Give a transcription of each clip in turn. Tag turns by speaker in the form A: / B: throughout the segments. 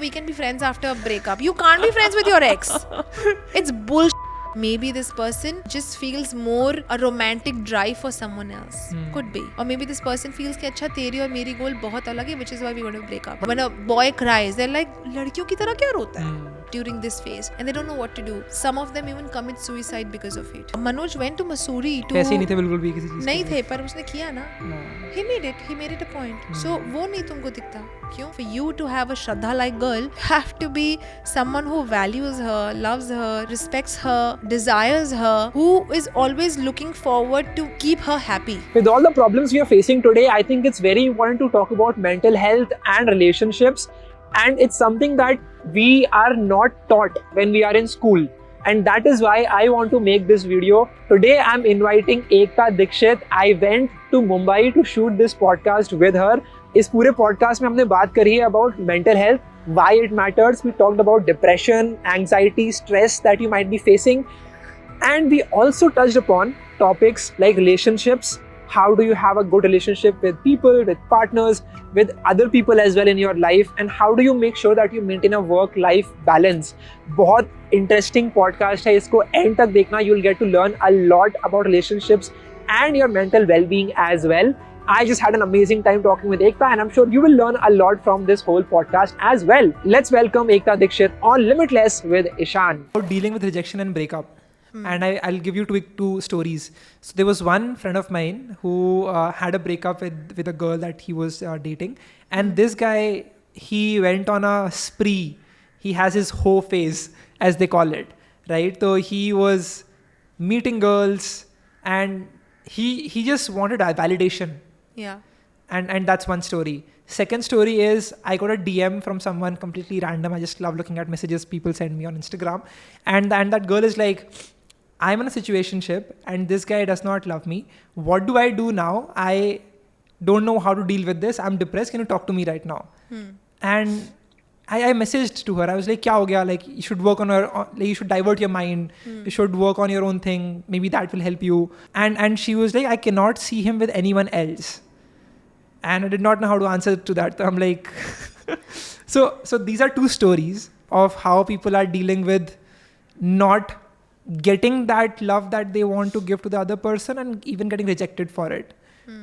A: we can be friends after a breakup. You can't be friends with your ex. It's bullshit. Maybe this person just feels more a romantic drive for someone else. Could be. Or maybe this person feels कि अच्छा तेरी और मेरी गोल बहुत अलग है, which is why we're going to break up. When a boy cries, they're like लड़कियों की तरह क्या रोता है during this phase, and they don't know what to do. Some of them even commit suicide because of it. Manoj went to Mussoorie to.
B: पैसे नहीं थे बिल्कुल भी किसी चीज
A: नहीं थे पर उसने किया ना. He made it a point. So वो नहीं तुमको दिखता. क्यों? For you to have a Shraddha like girl, you have to be someone who values her, loves her, respects her, desires her, who is always looking forward to keep her happy.
B: With all the problems we are facing today, I think it's very important to talk about mental health and relationships, and it's something that we are not taught when we are in school. And that is why I want to make this video. Today I'm inviting Ekta Dikshit. I went to Mumbai to shoot this podcast with her. इस पूरे podcast में हमने बात करी है about mental health, why it matters. We talked about depression, anxiety, stress that you might be facing. And we also touched upon topics like relationships. How do you have a good relationship with people, with partners, with other people as well in your life, and how do you make sure that you maintain a work-life balance? बहुत interesting podcast है, इसको end तक देखना. You'll get to learn a lot about relationships and your mental well-being as well. I just had an amazing time talking with Ekta, and I'm sure you will learn a lot from this whole podcast as well. Let's welcome Ekta Dikshit on Limitless with Ishan. About dealing with rejection and breakup. And I'll give you two stories. So there was one friend of mine who had a breakup with a girl that he was dating. And this guy, he went on a spree. He has his hoe phase, as they call it, right? So he was meeting girls and he just wanted a validation.
A: Yeah.
B: And that's one story. Second story is I got a DM from someone completely random. I just love looking at messages people send me on Instagram. And that girl is like, I'm in a situationship and this guy does not love me. What do I do now? I don't know how to deal with this. I'm depressed. Can you talk to me right now? And I messaged to her. I was like, kya ho gaya? Like, you should work on you should divert your mind. You should work on your own thing. Maybe that will help you. And she was like, I cannot see him with anyone else. And I did not know how to answer to that. So I'm like, so these are two stories of how people are dealing with not getting that love that they want to give to the other person and even getting rejected for it.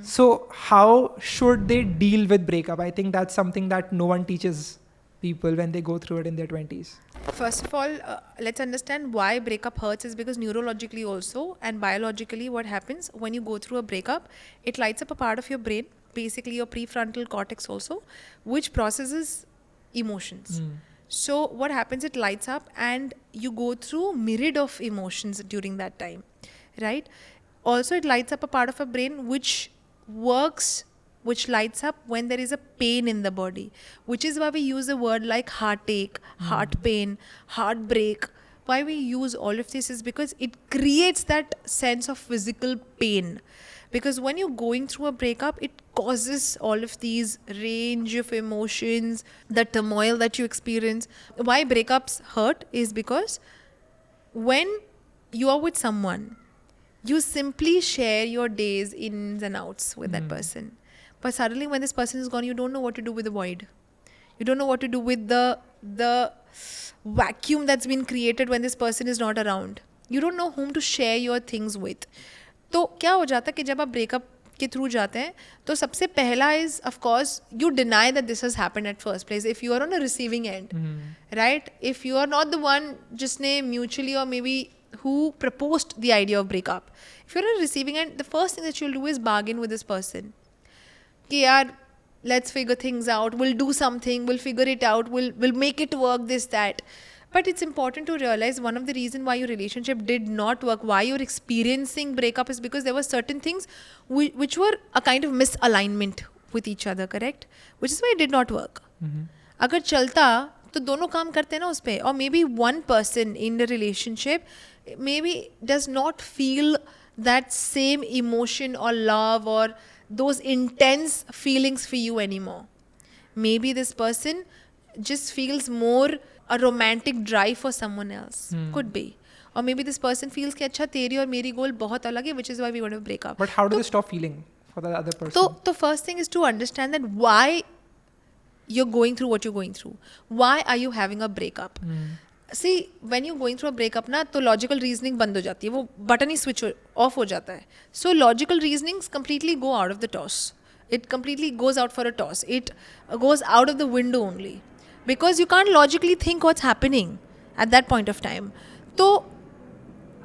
B: So how should they deal with breakup? I think that's something that no one teaches people when they go through it in their 20s.
A: First of all, let's understand why breakup hurts is because neurologically also and biologically what happens when you go through a breakup, it lights up a part of your brain, basically your prefrontal cortex also, which processes emotions. So what happens, it lights up and you go through myriad of emotions during that time, right? Also, it lights up a part of a brain which lights up when there is a pain in the body, which is why we use a word like heartache, heart pain, heartbreak. Why we use all of this is because it creates that sense of physical pain. Because when you're going through a breakup, it causes all of these range of emotions, the turmoil that you experience. Why breakups hurt is because when you are with someone, you simply share your days ins and outs with that person. But suddenly when this person is gone, you don't know what to do with the void. You don't know what to do with the vacuum that's been created when this person is not around. You don't know whom to share your things with. तो क्या हो जाता है कि जब आप breakup के through जाते हैं तो सबसे पहला is of course you deny that this has happened at first place if you are on a receiving end, right? If you are not the one जिसने म्यूचुअली और maybe who proposed the idea of breakup, if you're on a receiving end, the first thing that you'll do is bargain with this person कि यार let's figure things out, we'll do something, we'll figure it out, we'll make it work, this that. But it's important to realize one of the reasons why your relationship did not work, why you're experiencing breakup, is because there were certain things which were a kind of misalignment with each other, correct? Which is why it did not work. अगर चलता तो दोनों काम करते हैं ना उस पर. और may be one person in the relationship maybe does not feel that same emotion or love or those intense feelings for you anymore. Maybe this person just feels more a romantic drive for someone else. Could be. Or maybe this person feels कि अच्छा तेरी और मेरी गोल बहुत अलग है, which is why we want to break up.
B: But how do they stop feeling for the other person?
A: So the first thing is to understand that why you're going through what you're going through. Why are you having a breakup? See, when you're going through a breakup ना, तो logical reasoning बंद हो जाती है, वो button ही switch off हो जाता है. So logical reasonings completely go out of the toss. It completely goes out for a toss. It goes out of the window only. Because you can't logically think what's happening at that point of time. तो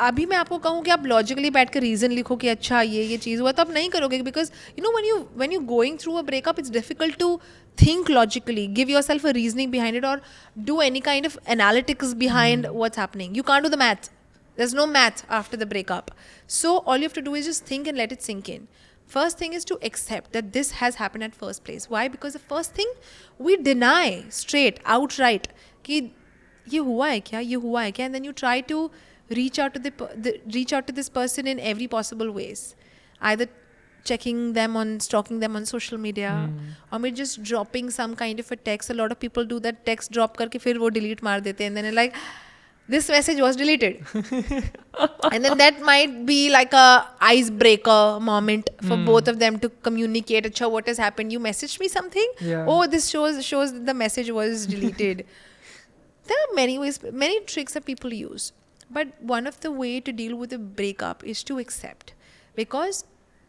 A: अभी मैं आपको कहूँ कि आप logically बैठ कर reason लिखो कि अच्छा ये चीज़ हुआ, तो आप नहीं करोगे. Because you no when you going through a breakup, it's difficult to think logically, give yourself a reasoning behind it, or do any kind of analytics behind what's happening. You can't do the math. There's no math after the breakup. So all you have to do is just think and let it sink in. First thing is to accept that this has happened at first place. Why? Because the first thing we deny straight, outright, कि ये हुआ है क्या, ये हुआ है क्या, and then you try to reach out to this person in every possible ways, either checking them on, stalking them on social media, or maybe just dropping some kind of a text. A lot of people do that, text drop करके फिर वो delete मार देते हैं, and then you're like, this message was deleted. And then that might be like a icebreaker moment for both of them to communicate. Achha, what has happened? You messaged me something?
B: Yeah.
A: Oh, this shows that the message was deleted. There are many ways, many tricks that people use. But one of the way to deal with a breakup is to accept. Because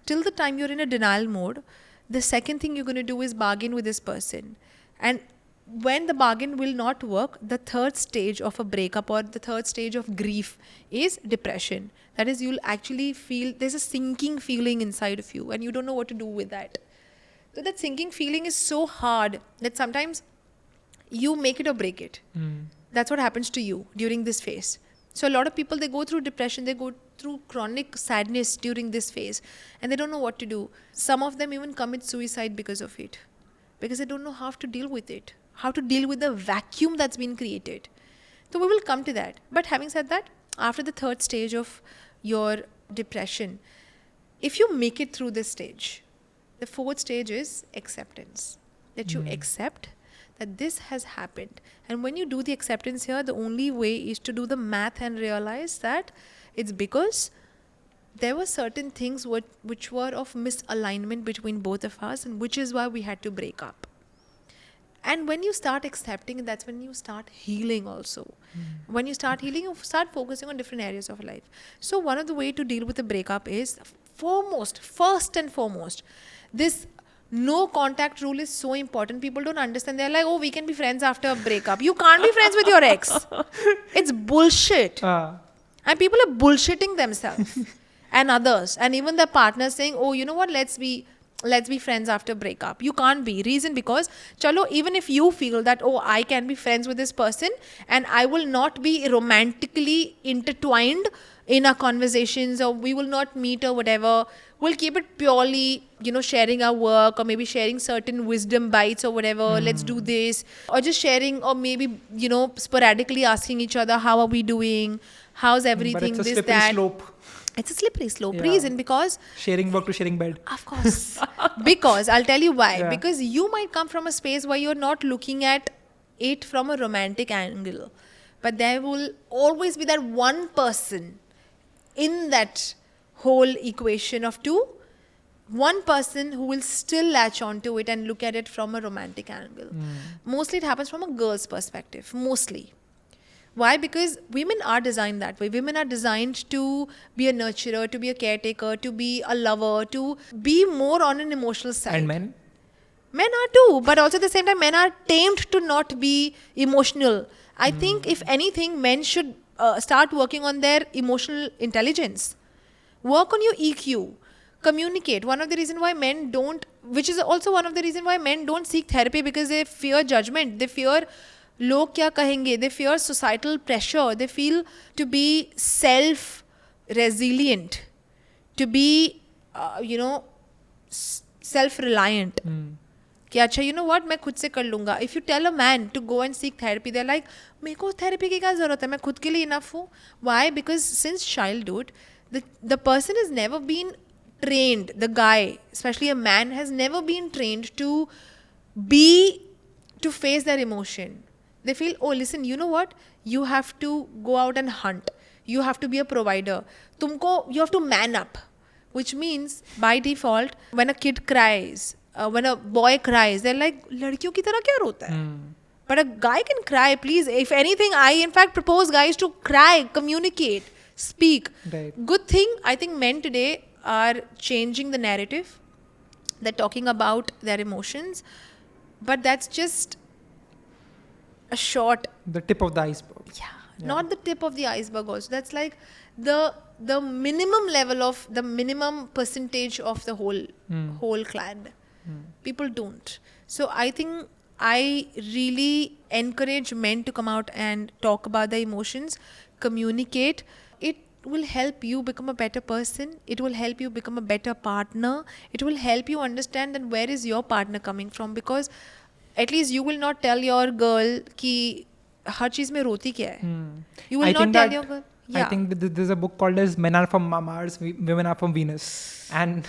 A: till the time you're in a denial mode, the second thing you're going to do is bargain with this person. And when the bargain will not work, the third stage of a breakup or the third stage of grief is depression. That is, you'll actually feel there's a sinking feeling inside of you and you don't know what to do with that. So that sinking feeling is so hard that sometimes you make it or break it. That's what happens to you during this phase. So a lot of people, they go through depression, they go through chronic sadness during this phase, and they don't know what to do. Some of them even commit suicide because of it, because they don't know how to deal with it, how to deal with the vacuum that's been created. So we will come to that. But having said that, after the third stage of your depression, if you make it through this stage, the fourth stage is acceptance. That you accept that this has happened. And when you do the acceptance here, the only way is to do the math and realize that it's because there were certain things which were of misalignment between both of us, and which is why we had to break up. And when you start accepting, that's when you start healing also. When you start healing, you start focusing on different areas of life. So one of the way to deal with a breakup is first and foremost, this no contact rule is so important. People don't understand. They're like, oh, we can be friends after a breakup. You can't be friends with your ex. It's bullshit. And people are bullshitting themselves and others. And even their partners saying, oh, you know what, let's be friends after breakup. You can't be. Reason because, chalo, even if you feel that, oh, I can be friends with this person and I will not be romantically intertwined in our conversations, or we will not meet or whatever, we'll keep it purely, sharing our work, or maybe sharing certain wisdom bites or whatever, let's do this, or just sharing, or maybe, sporadically asking each other, how are we doing, how's everything,
C: but it's a
A: this,
C: slippery
A: that.
C: slope.
A: It's a slippery slope.
B: Yeah.
A: Reason because
C: Sharing work to sharing bed.
A: of course. Because I'll tell you why.
B: Yeah.
A: Because you might come from a space where you're not looking at it from a romantic angle. But there will always be that one person in that whole equation of two. One person who will still latch onto it and look at it from a romantic angle. Mostly it happens from a girl's perspective. Mostly. Why? Because women are designed that way. Women are designed to be a nurturer, to be a caretaker, to be a lover, to be more on an emotional side.
C: And men?
A: Men are too, but also at the same time, men are tamed to not be emotional. I think if anything, men should start working on their emotional intelligence. Work on your EQ. Communicate. One of the reasons why men don't, which is also one of the reasons why men don't seek therapy, because they fear judgment. They fear log kya kahenge. They fear societal pressure. They feel to be self-resilient, to be, self-reliant. कि अच्छा, you know what, मैं खुद से कर लूँगा. If you tell a man to go and seek therapy, they're like, मेरे को therapy की क्या ज़रूरत है, मैं खुद के लिए enough हूँ. Why? Because since childhood, the person has never been trained, the guy, especially a man, has never been trained to face their emotion. They feel, oh, listen, you know what, you have to go out and hunt. You have to be a provider. You have to man up. Which means, by default, when a kid cries, when a boy cries, they're like, लड़कियों की तरह क्या रोता है? But a guy can cry, please. If anything, I in fact propose guys to cry, communicate, speak.
B: Right.
A: Good thing, I think men today are changing the narrative. They're talking about their emotions, but that's just a short,
B: The tip of the iceberg.
A: not the tip of the iceberg also. That's like the minimum level of the minimum percentage of the whole clan. People don't. So I think I really encourage men to come out and talk about their emotions, communicate. It will help you become a better person. It will help you become a better partner. It will help you understand that where is your partner coming from, because at least you will not tell your girl कि हर चीज में रोती क्या है. You will
B: I
A: not
B: think
A: tell
B: that-
A: your girl.
B: I
A: Yeah.
B: think there's a book called as Men Are From Mars, Women Are From Venus. And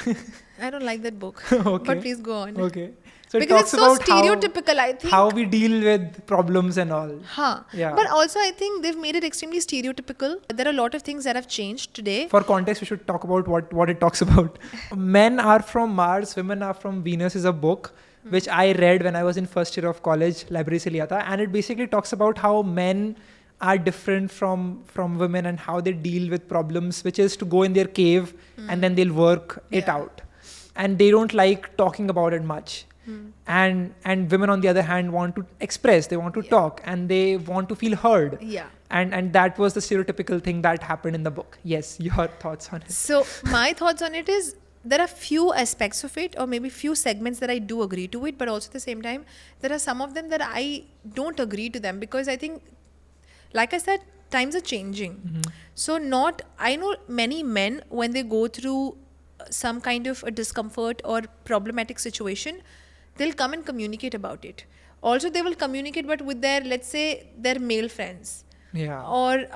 A: I don't like that book.
B: Okay.
A: But please go on.
B: okay. So it
A: Because
B: talks
A: it's so
B: about
A: stereotypical, I think.
B: how we deal with problems and all.
A: Huh.
B: Yeah.
A: But also I think they've made it extremely stereotypical. There are a lot of things that have changed today.
B: For context, we should talk about what it talks about. Men Are From Mars, Women Are From Venus is a book which I read when I was in first year of college, library se liya tha, and it basically talks about how men are different from women and how they deal with problems, which is to go in their cave and then they'll work it
A: Yeah.
B: out. And they don't like talking about it much. And women on the other hand want to express, they want to talk, and they want to feel heard.
A: Yeah.
B: And that was the stereotypical thing that happened in the book. Yes, your thoughts on it.
A: So my thoughts on it is there are few aspects of it, or maybe few segments that I do agree to it, but also at the same time there are some of them that I don't agree to them, because I think, like I said, times are changing. So I know many men, when they go through some kind of a discomfort or problematic situation, they'll come and communicate about it. Also they will communicate, but with their, let's say, their male friends.
B: Yeah.
A: Or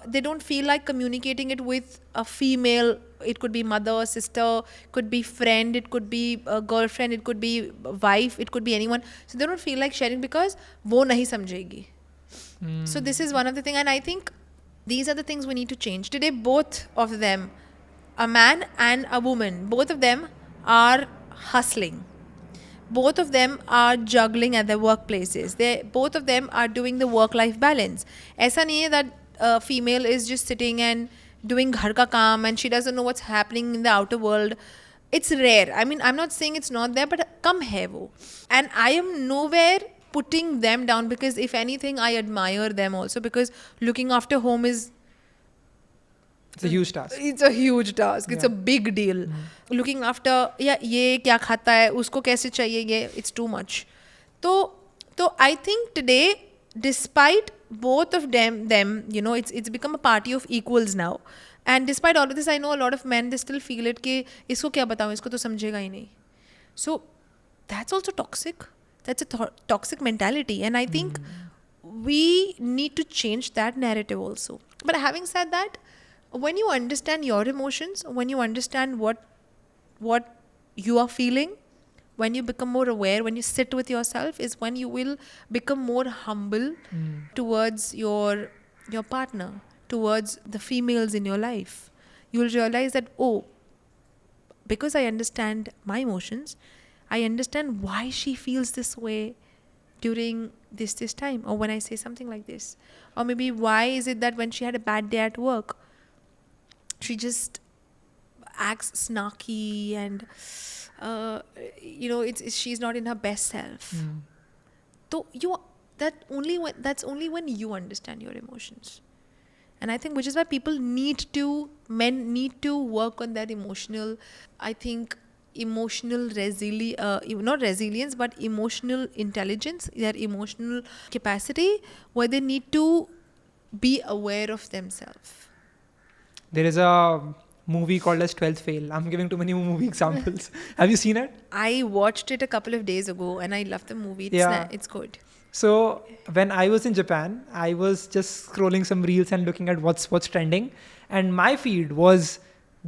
A: they don't feel like communicating it with a female. It could be mother, sister, could be friend, it could be a girlfriend, it could be a wife, it could be anyone. So they don't feel like sharing because वो नहीं समझेगी. So this is one of the things, and I think these are the things we need to change. Today, both of them, a man and a woman, both of them are hustling. Both of them are juggling at their workplaces. Both of them are doing the work-life balance. ऐसा नहीं है that a female is just sitting and doing घर का काम and she doesn't know what's happening in the outer world. It's rare. I mean, I'm not saying it's not there, but कम है वो. And I am nowhere putting them down, because if anything, I admire them also, because looking after home is
B: It's a huge task.
A: it's a huge task. It's a big deal. Looking after, ये क्या खाता है, उसको कैसे चाहिए, ये it's too much. तो I think today, despite both of them, you know, it's become a party of equals now. And despite all of this, I know a lot of men, they still feel it कि इसको क्या बताऊँ, इसको तो समझेगा ही नहीं. So that's also toxic. That's a toxic mentality. And I think we need to change that narrative also. But having said that, when you understand your emotions, when you understand what you are feeling, when you become more aware, when you sit with yourself, is when you will become more humble towards your partner, towards the females in your life. You will realize that, oh, because I understand my emotions, I understand why she feels this way during this time, or when I say something like this, or maybe why is it that when she had a bad day at work, she just acts snarky and you know, she's not in her best self. So that's only when you understand your emotions. And I think which is why men need to work on that emotional, I think, emotional not resilience, but emotional intelligence, their emotional capacity, where they need to be aware of themselves.
B: There is a movie called as 12th Fail. I'm giving too many movie examples. Have you seen it?
A: I watched it a couple of days ago and I love the movie. It's good.
B: So when I was in Japan, I was just scrolling some reels and looking at what's trending, and my feed was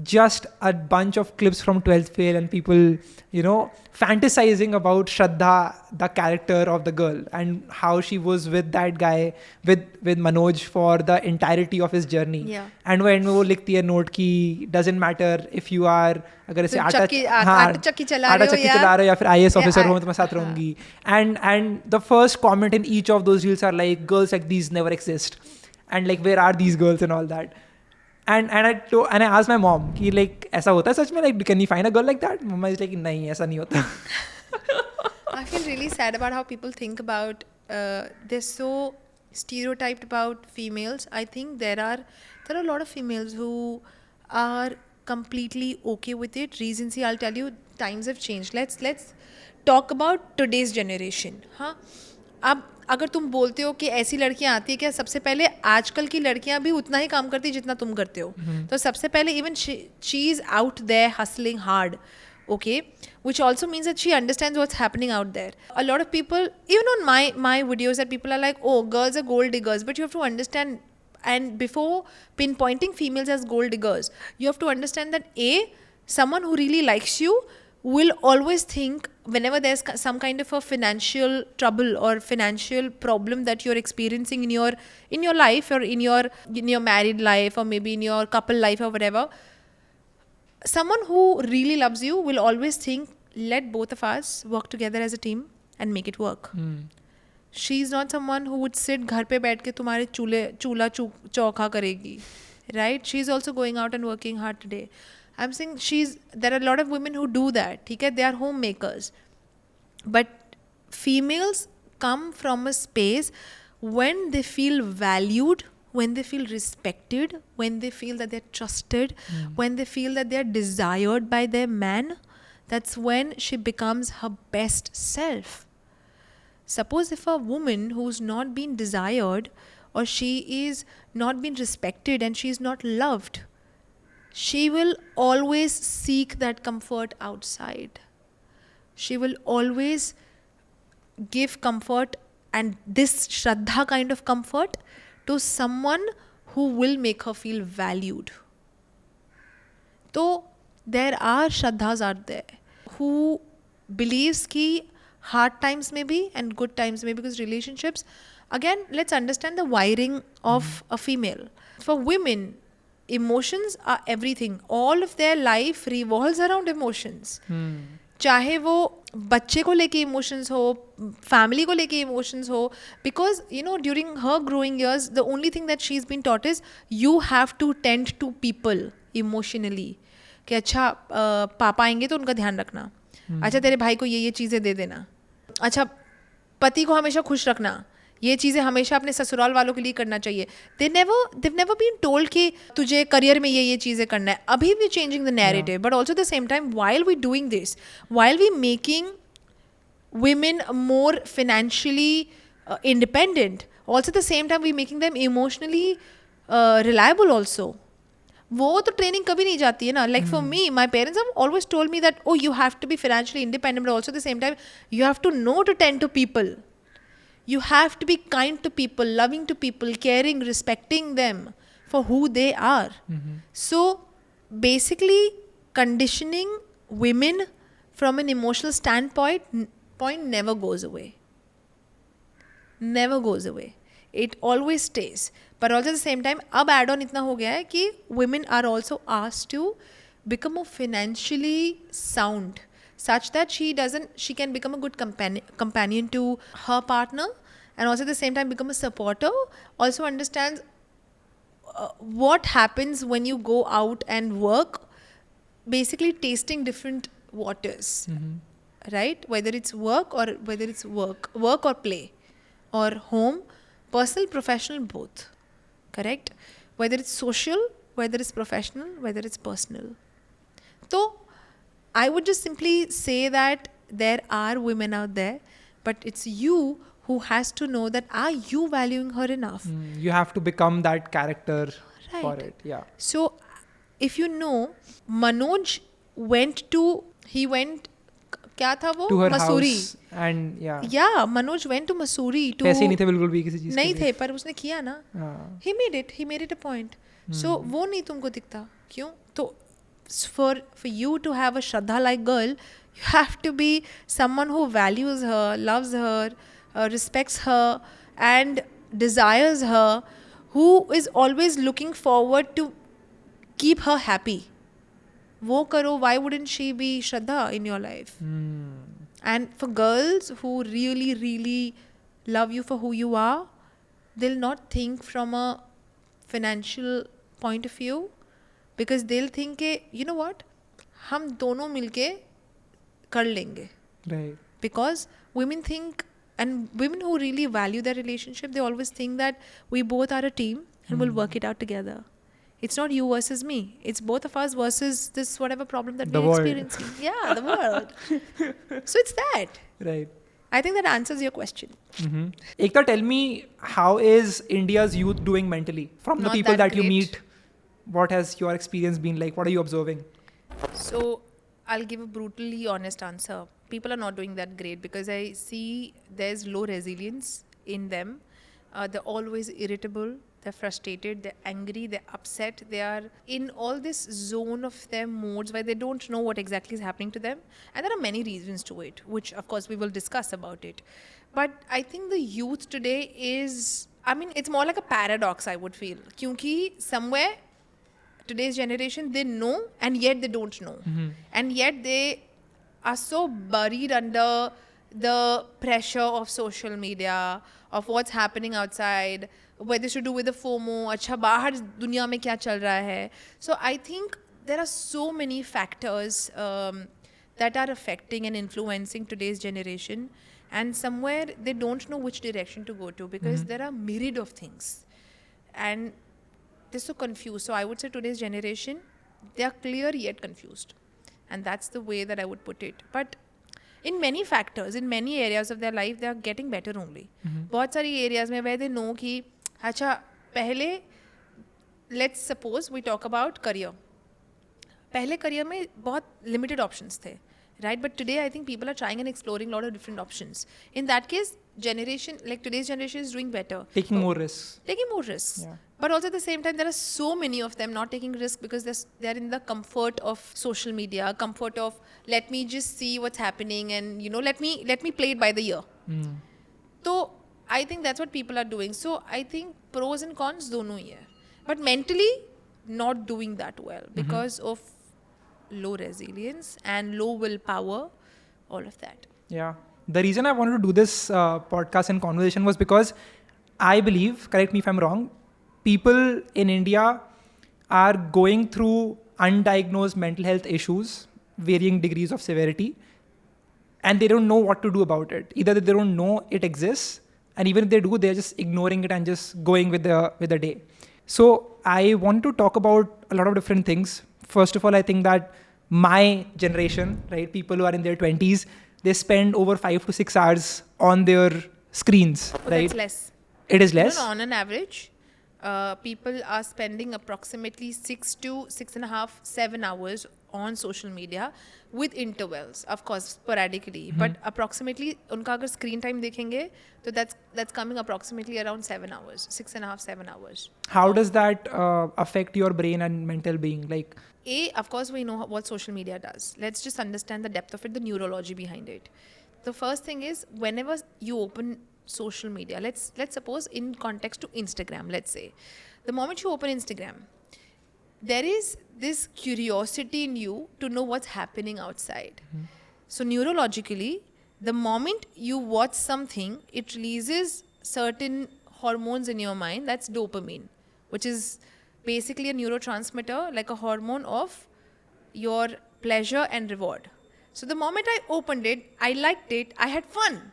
C: just a bunch of clips from 12th fail and people, you know, fantasizing about Shraddha, the character of the girl, and how she was with that guy, with Manoj for the entirety of his journey.
A: Yeah.
C: And when वो लिखती है note की doesn't matter if you are अगर ऐसे
A: तुम
C: आटा
A: चक्की चला
C: आटा
A: रहे हो
C: चक्की चला रहे हो या फिर IAS
A: या
C: officer हो मैं तुम्हारे साथ रहूंगी. And the first comment in each of those reels are like, girls like these never exist, and like where are these girls and all that. And I asked my mom कि like ऐसा होता है सच में, like can you find a girl like that? Mama is like नहीं ऐसा नहीं होता.
A: I feel really sad about how people think about they're so stereotyped about females. I think there are a lot of females who are completely okay with it. Reason see, I'll tell you, times have changed. Let's talk about today's generation. हाँ, अब अगर तुम बोलते हो कि ऐसी लड़कियां आती है क्या, सबसे पहले आजकल की लड़कियां भी उतना ही काम करती है जितना तुम करते हो. तो सबसे पहले even she is out there hustling hard. Okay, which also means that she understands what's happening out there. A lot of people, even on my videos, that people are like, oh, girls are gold diggers, but you have to understand, and before pinpointing females as gold diggers, you have to understand that someone who really likes you will always think, whenever there's some kind of a financial trouble or financial problem that you're experiencing in your life, or in your married life, or maybe in your couple life or whatever, someone who really loves you will always think, let both of us work together as a team and make it work. She's not someone who would sit घर पे बैठ के तुम्हारे चूल्हा चौका करेगी, right? She's also going out and working hard today. I'm saying there are a lot of women who do that, ठीक है? They are homemakers. But females come from a space when they feel valued, when they feel respected, when they feel that they're trusted, when they feel that they're desired by their man, that's when she becomes her best self. Suppose if a woman who's not been desired, or she is not been respected and she's not loved, she will always seek that comfort outside. She will always give comfort, and this Shraddha kind of comfort, to someone who will make her feel valued. So there are Shraddhas out there who believes ki hard times may be and good times may be, because relationships, again, let's understand the wiring of a female. For women, emotions are everything. All of their life revolves around emotions. चाहे वो बच्चे को लेके emotions हो, family को लेके emotions हो, because you know during her growing years the only thing that she is been taught is you have to tend to people emotionally. कि अच्छा पापा आएंगे तो उनका ध्यान रखना, अच्छा तेरे भाई को ये चीज़ें दे देना, अच्छा पति को हमेशा खुश रखना, ये चीज़ें हमेशा अपने ससुराल वालों के लिए करना चाहिए. they've never been told कि तुझे करियर में ये चीज़ें करना है. अभी भी changing the narrative, but also at the same time, while we doing this, while we making women more financially independent, also at the same time we making them emotionally reliable also. वो तो training कभी नहीं जाती है ना. Like for me, my parents have always told me that, oh you have to be financially independent, but also at the same time you have to know to tend to people. You have to be kind to people, loving to people, caring, respecting them for who they are. So basically, conditioning women from an emotional standpoint never goes away. Never goes away. It always stays. But also at the same time, अब add on इतना हो गया है कि women are also asked to become more financially sound, such that she can become a good companion to her partner, and also at the same time become a supporter, also understands what happens when you go out and work, basically tasting different waters, right? Whether it's work or whether it's work or play, or home, personal, professional, both, correct? Whether it's social, whether it's professional, whether it's personal. So I would just simply say that there are women out there, but it's you who has to know that, are you valuing her enough?
C: You have to become that character for
A: Right.
C: it. Yeah.
A: So if you know, Manoj went क्या था वो,
C: To her
A: Mussoorie.
C: house and yeah.
A: Yeah, Manoj went to Mussoorie to.
C: पैसे नहीं थे बिल्कुल भी किसी चीज के
A: नहीं
C: लिए.
A: थे, पर उसने किया ना.
C: हाँ.
A: He made it a point. So वो नहीं तुमको दिखता क्यों? तो for you to have a Shraddha like girl, you have to be someone who values her, loves her, respects her, and desires her, who is always looking forward to keep her happy. Wo karo, why wouldn't she be Shraddha in your life? And for girls who really, really love you for who you are, they'll not think from a financial point of view, because they'll think के you know what, हम दोनों मिलके कर लेंगे.
C: Right.
A: Because women think, and women who really value their relationship, they always think that we both are a team and we'll work it out together. It's not you versus me. It's both of us versus this whatever problem that
C: The
A: we're
C: world.
A: experiencing. Yeah, the world. So it's that.
C: Right.
A: I think that answers your question.
C: Ekta, tell me, how is India's youth doing mentally? From the
A: Not
C: people
A: that
C: that you
A: great.
C: meet, what has your experience been like? What are you observing?
A: So I'll give a brutally honest answer. People are not doing that great because I see there's low resilience in them. They're always irritable. They're frustrated. They're angry. They're upset. They are in all this zone of their moods where they don't know what exactly is happening to them. And there are many reasons to it, which of course we will discuss about it. But I think the youth today is, I mean, it's more like a paradox, I would feel. Kyunki somewhere today's generation, they know and yet they don't know. And yet they are so buried under the pressure of social media, of what's happening outside, whether it's to do with the FOMO, अच्छा बाहर दुनिया में क्या चल रहा है. So I think there are so many factors that are affecting and influencing today's generation, and somewhere they don't know which direction to go to because there are myriad of things. And they're so confused. So I would say today's generation, they are clear yet confused. And that's the way that I would put it. But in many factors, in many areas of their life, they are getting better only. बहुत सारी areas में where they know कि अच्छा पहले, let's suppose we talk about career. पहले career में बहुत limited options थे. Right? But today I think people are trying and exploring a lot of different options. In that case, today's generation is doing better.
C: Taking more risks.
A: Taking more risks.
C: Yeah.
A: But also at the same time, there are so many of them not taking risks because they're in the comfort of social media, comfort of let me just see what's happening and let me play it by the ear. So I think that's what people are doing. So I think pros and cons dono hi hai. But mentally not doing that well because of low resilience and low willpower, all of that.
C: Yeah. The reason I wanted to do this podcast and conversation was because I believe, correct me if I'm wrong, people in India are going through undiagnosed mental health issues, varying degrees of severity, and they don't know what to do about it. Either they don't know it exists, and even if they do, they're just ignoring it and just going with the day. So I want to talk about a lot of different things. First of all, I think that my generation, right, people who are in their 20s, they spend over 5 to 6 hours on their screens,
A: So
C: right?
A: that's less.
C: It is less.
A: On an average, people are spending approximately 6 to 6.5, 7 hours on social media with intervals, of course, sporadically. But approximately, unka agar screen time dekhenge, so that's coming approximately around 7 hours, 6.5, 7 hours.
C: How does that affect your brain and mental being? Like,
A: Of course, we know what social media does. Let's just understand the depth of it, the neurology behind it. The first thing is, whenever you open social media, let's suppose in context to Instagram, let's say, the moment you open Instagram, there is this curiosity in you to know what's happening outside. So neurologically, the moment you watch something, it releases certain hormones in your mind. That's dopamine, which is basically a neurotransmitter, like a hormone of your pleasure and reward. So the moment I opened it, I liked it, I had fun.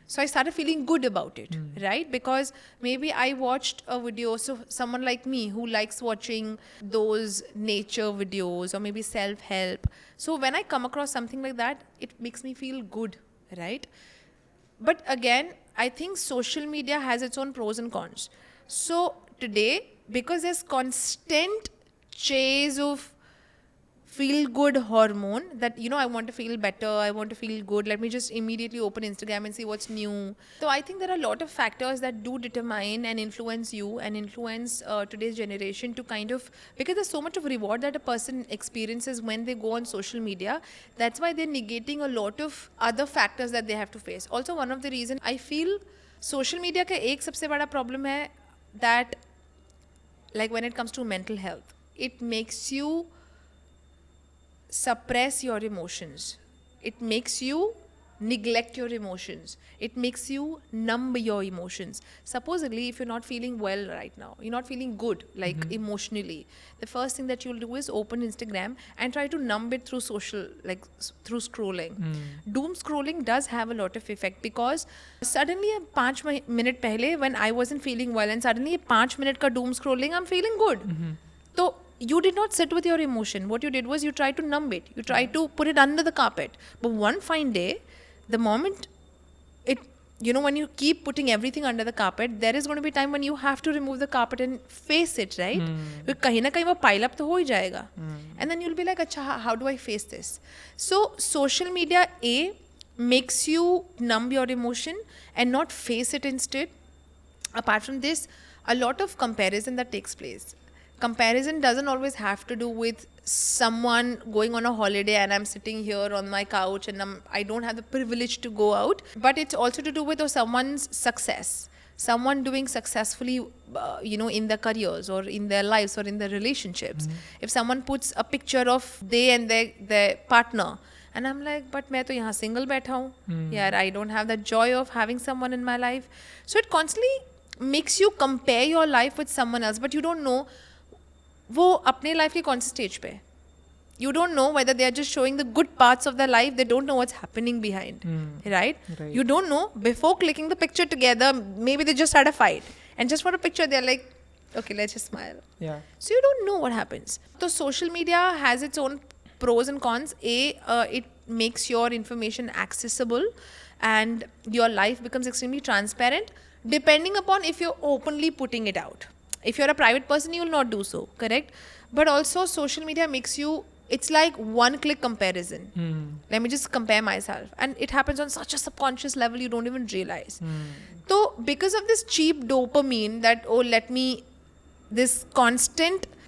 A: So I started feeling good about it, right? Because maybe I watched a video, so someone like me who likes watching those nature videos or maybe self-help. So when I come across something like that, it makes me feel good, right? But again, I think social media has its own pros and cons. So today, because there's constant chase of feel good hormone that, you know, I want to feel better, I want to feel good, let me just immediately open Instagram and see what's new. So I think there are a lot of factors that do determine and influence you and influence today's generation to kind of, because there's so much of reward that a person experiences when they go on social media, that's why they're negating a lot of other factors that they have to face. Also, one of the reason I feel social media का एक सबसे बड़ा problem है that, like when it comes to mental health, it makes you suppress your emotions. It makes you neglect your emotions. It makes you numb your emotions. Supposedly, if you're not feeling well right now, you're not feeling good, like emotionally, the first thing that you'll do is open Instagram and try to numb it through social, like through scrolling. Doom scrolling does have a lot of effect because suddenly, 5 minute pehle, when I wasn't feeling well, and suddenly 5 minute ka doom scrolling, I'm feeling good. So you did not sit with your emotion. What you did was you tried to numb it. You tried to put it under the carpet. But one fine day, the moment it, you know, when you keep putting everything under the carpet, there is going to be time when you have to remove the carpet and face it, right? Because kahin na kahin wo pile up to ho hi jayega. And then you'll be like, acha, how do I face this? So social media, A, makes you numb your emotion and not face it instead. Apart from this, a lot of comparison that takes place. Comparison doesn't always have to do with someone going on a holiday and I'm sitting here on my couch and I don't have the privilege to go out. But it's also to do with someone's success. Someone doing successfully, you know, in their careers or in their lives or in their relationships. If someone puts a picture of they and their partner, and I'm like, but मैं तो यहाँ single बैठा हूँ. Yeah, I don't have that joy of having someone in my life. So it constantly makes you compare your life with someone else, but you don't know वो अपने life के कौन से स्टेज पे. You don't know whether they are just showing the good parts of their life. They don't know what's happening behind, right? You don't know. Before clicking the picture together, maybe they just had a fight. And just for a picture, they're like, okay, let's just smile.
C: Yeah.
A: So you don't know what happens. So social media has its own pros and cons. It makes your information accessible and your life becomes extremely transparent depending upon if you're openly putting it out. If you're a private person, you will not do so, correct? But also social media makes you, it's like one-click comparison. Let me just compare myself. And it happens on such a subconscious level, you don't even realize. So because of this cheap dopamine that, oh,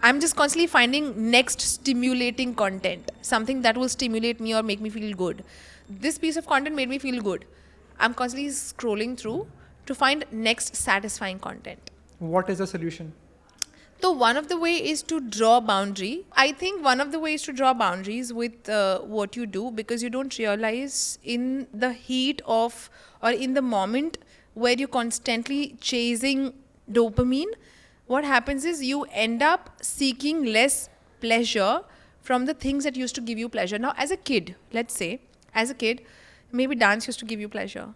A: I'm just constantly finding next stimulating content, something that will stimulate me or make me feel good. This piece of content made me feel good. I'm constantly scrolling through to find next satisfying content.
C: What is the solution?
A: So one of the way is to draw boundary. I think one of the ways to draw boundaries with what you do, because you don't realize in the heat of or in the moment where you're constantly chasing dopamine, what happens is you end up seeking less pleasure from the things that used to give you pleasure. Now, as a kid, let's say, as a kid, maybe dance used to give you pleasure.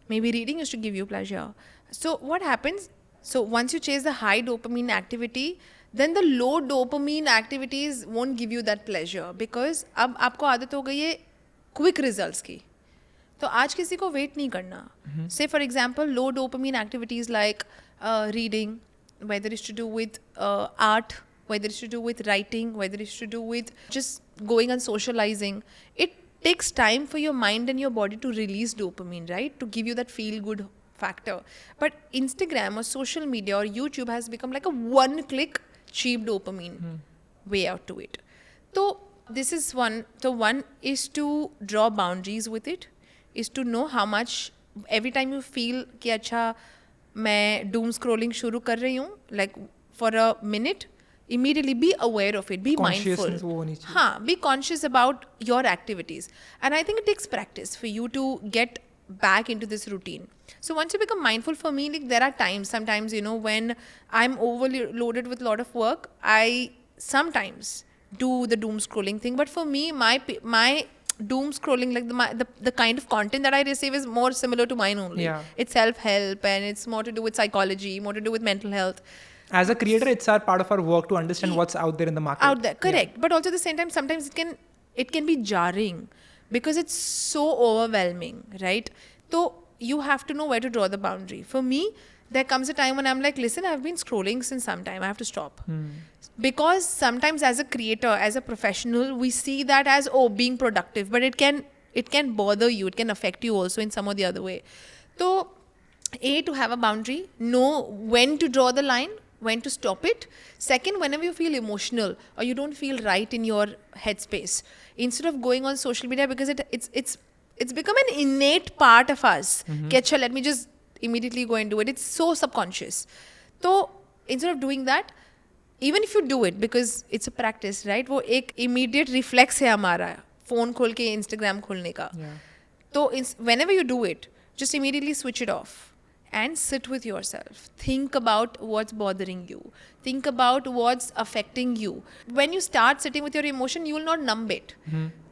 A: Maybe reading used to give you pleasure. So what happens? So once you chase the high dopamine activity, then the low dopamine activities won't give you that pleasure because अब आपको आदत हो गई है quick results की. तो आज किसी को wait नहीं करना. Say for example, low dopamine activities like reading, whether it's to do with art, whether it's to do with writing, whether it's to do with just going and socializing. It takes time for your mind and your body to release dopamine, right? To give you that feel good factor. But Instagram or social media or YouTube has become like a one-click cheap dopamine way out to it. So this is one. So one is to draw boundaries with it, is to know how much every time you feel कि अच्छा मैं doom scrolling शुरू कर रही हूँ, like for a minute, immediately be aware of it, be mindful.
C: वो होनी चाहिए.
A: हाँ, be conscious about your activities. And I think it takes practice for you to get back into this routine. So once you become mindful, for me, like there are times, sometimes, you know, when I'm overloaded with a lot of work, I sometimes do the doom scrolling thing. But for me, my doom scrolling, like the kind of content that I receive is more similar to mine only.
C: Yeah.
A: It's self-help and it's more to do with psychology, more to do with mental health.
C: As a creator, it's our part of our work to understand what's out there in the market.
A: Out there, correct. Yeah. But also at the same time, sometimes it can be jarring because it's so overwhelming, right? So you have to know where to draw the boundary. For me, there comes a time when I'm like, listen, I've been scrolling since some time. I have to stop. Because sometimes as a creator, as a professional, we see that as, oh, being productive, but it can bother you. It can affect you also in some or the other way. So, to have a boundary, know when to draw the line, when to stop it. Second, whenever you feel emotional or you don't feel right in your headspace, instead of going on social media, because it's become an innate part of us. Ketcha, let me just immediately go and do it. It's so subconscious. So instead of doing that, even if you do it, because it's a practice, right? वो एक immediate reflex है हमारा phone खोल के Instagram खोलने का. So whenever you do it, just immediately switch it off and sit with yourself. Think about what's bothering you. Think about what's affecting you. When you start sitting with your emotion, you will not numb it.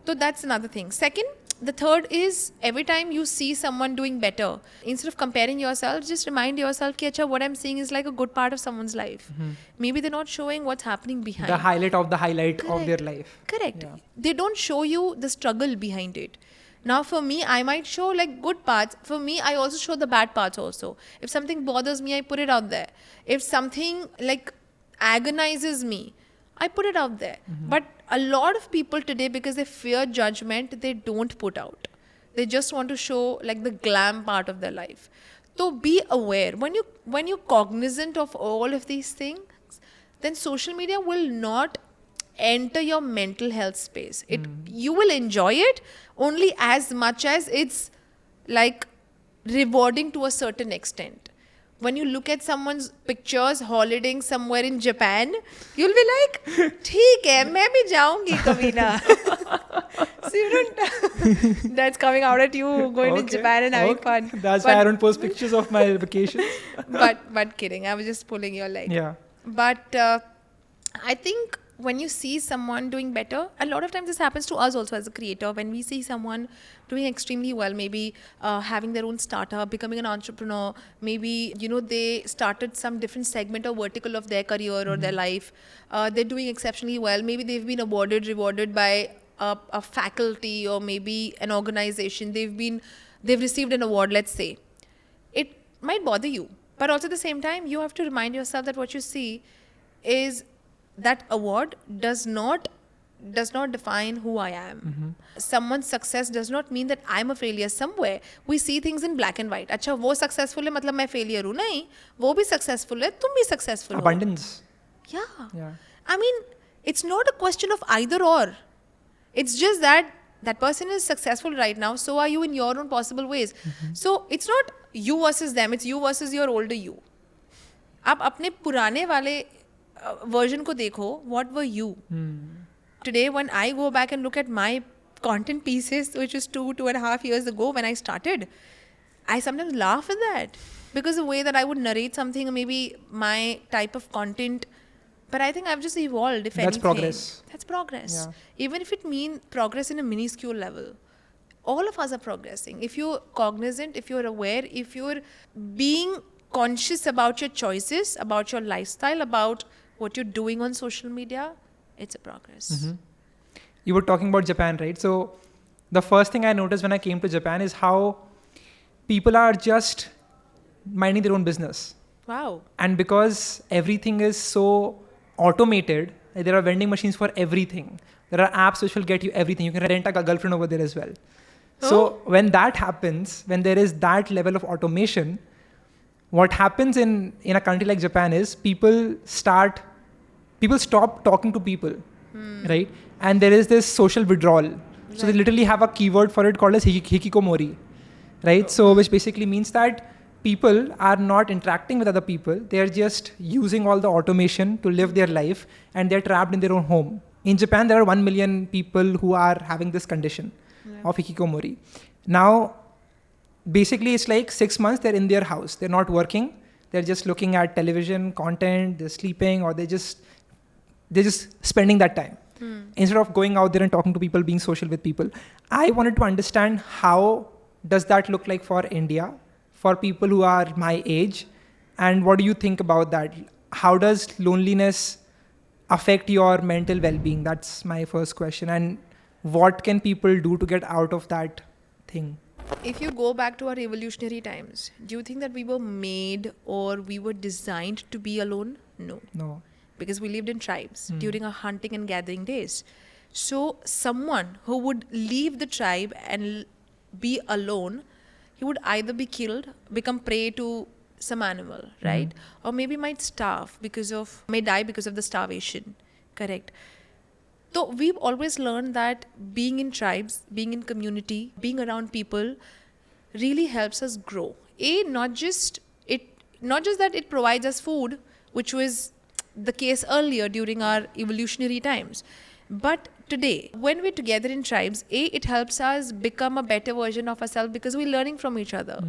A: So that's another thing. Second, the third is every time you see someone doing better, instead of comparing yourself, just remind yourself कि अच्छा, what I'm seeing is like a good part of someone's life. Maybe they're not showing what's happening behind.
C: The highlight of the highlight of their
A: Correct.
C: life.
A: Correct.
C: Yeah.
A: They don't show you the struggle behind it. Now for me, I might show like good parts. For me, I also show the bad parts also. If something bothers me, I put it out there. If something like agonizes me, I put it out there. But a lot of people today, because they fear judgment, they don't put out. They just want to show like the glam part of their life. So be aware. When you're cognizant of all of these things, then social media will not enter your mental health space. You will enjoy it only as much as it's like rewarding to a certain extent. When you look at someone's pictures holidaying somewhere in Japan, you'll be like, ठीक है, मैं भी जाऊंगी कभी ना. So you don't. That's coming out at you going to Japan and having fun.
C: That's why I don't post pictures of my vacations.
A: but kidding. I was just pulling your leg.
C: Yeah.
A: But I think when you see someone doing better, a lot of times this happens to us also as a creator. When we see someone doing extremely well, maybe having their own startup, becoming an entrepreneur, maybe, they started some different segment or vertical of their career or their life. They're doing exceptionally well. Maybe they've been rewarded by a faculty or maybe an organization. They've received an award, let's say. It might bother you. But also at the same time, you have to remind yourself that what you see is that award does not define who I am. Someone's success does not mean that I'm a failure somewhere. We see things in black and white. अच्छा वो successful है मतलब मैं failure हूँ नहीं. वो भी successful है तुम भी successful हो.
C: Abundance.
A: Yeah. I mean, it's not a question of either or. It's just that person is successful right now. So are you in your own possible ways. So it's not you versus them. It's you versus your older you. आप अपने पुराने वाले version ko dekho, what were you? Today, when I go back and look at my content pieces, which was 2.5 years ago when I started, I sometimes laugh at that. Because the way that I would narrate something, or maybe my type of content, but I think I've just evolved, if anything.
C: That's progress.
A: That's progress.
C: Yeah.
A: Even if it means progress in a minuscule level. All of us are progressing. If you're cognizant, if you're aware, if you're being conscious about your choices, about your lifestyle, about what you're doing on social media, it's a progress.
C: You were talking about Japan, right? So the first thing I noticed when I came to Japan is how people are just minding their own business.
A: Wow.
C: And because everything is so automated, there are vending machines for everything. There are apps which will get you everything. You can rent a girlfriend over there as well. So when that happens, when there is that level of automation, what happens in a country like Japan is people stop talking to people, right? And there is this social withdrawal. So they literally have a keyword for it called as hikikomori, right? So which basically means that people are not interacting with other people. They're just using all the automation to live their life and they're trapped in their own home. In Japan, there are 1 million people who are having this condition of hikikomori. Now, basically, it's like 6 months they're in their house. They're not working. They're just looking at television, content, they're sleeping, or they're just spending that time. Instead of going out there and talking to people, being social with people. I wanted to understand how does that look like for India, for people who are my age, and what do you think about that? How does loneliness affect your mental well-being? That's my first question. And what can people do to get out of that thing?
A: If you go back to our evolutionary times, do you think that we were made or we were designed to be alone? No.
C: No.
A: Because we lived in tribes during our hunting and gathering days. So someone who would leave the tribe and be alone, he would either be killed, become prey to some animal, right? Or maybe might may die because of the starvation. Correct. So we've always learned that being in tribes, being in community, being around people really helps us grow. Not just that it provides us food, which was the case earlier during our evolutionary times, but today when we're together in tribes, it helps us become a better version of ourselves because we're learning from each other.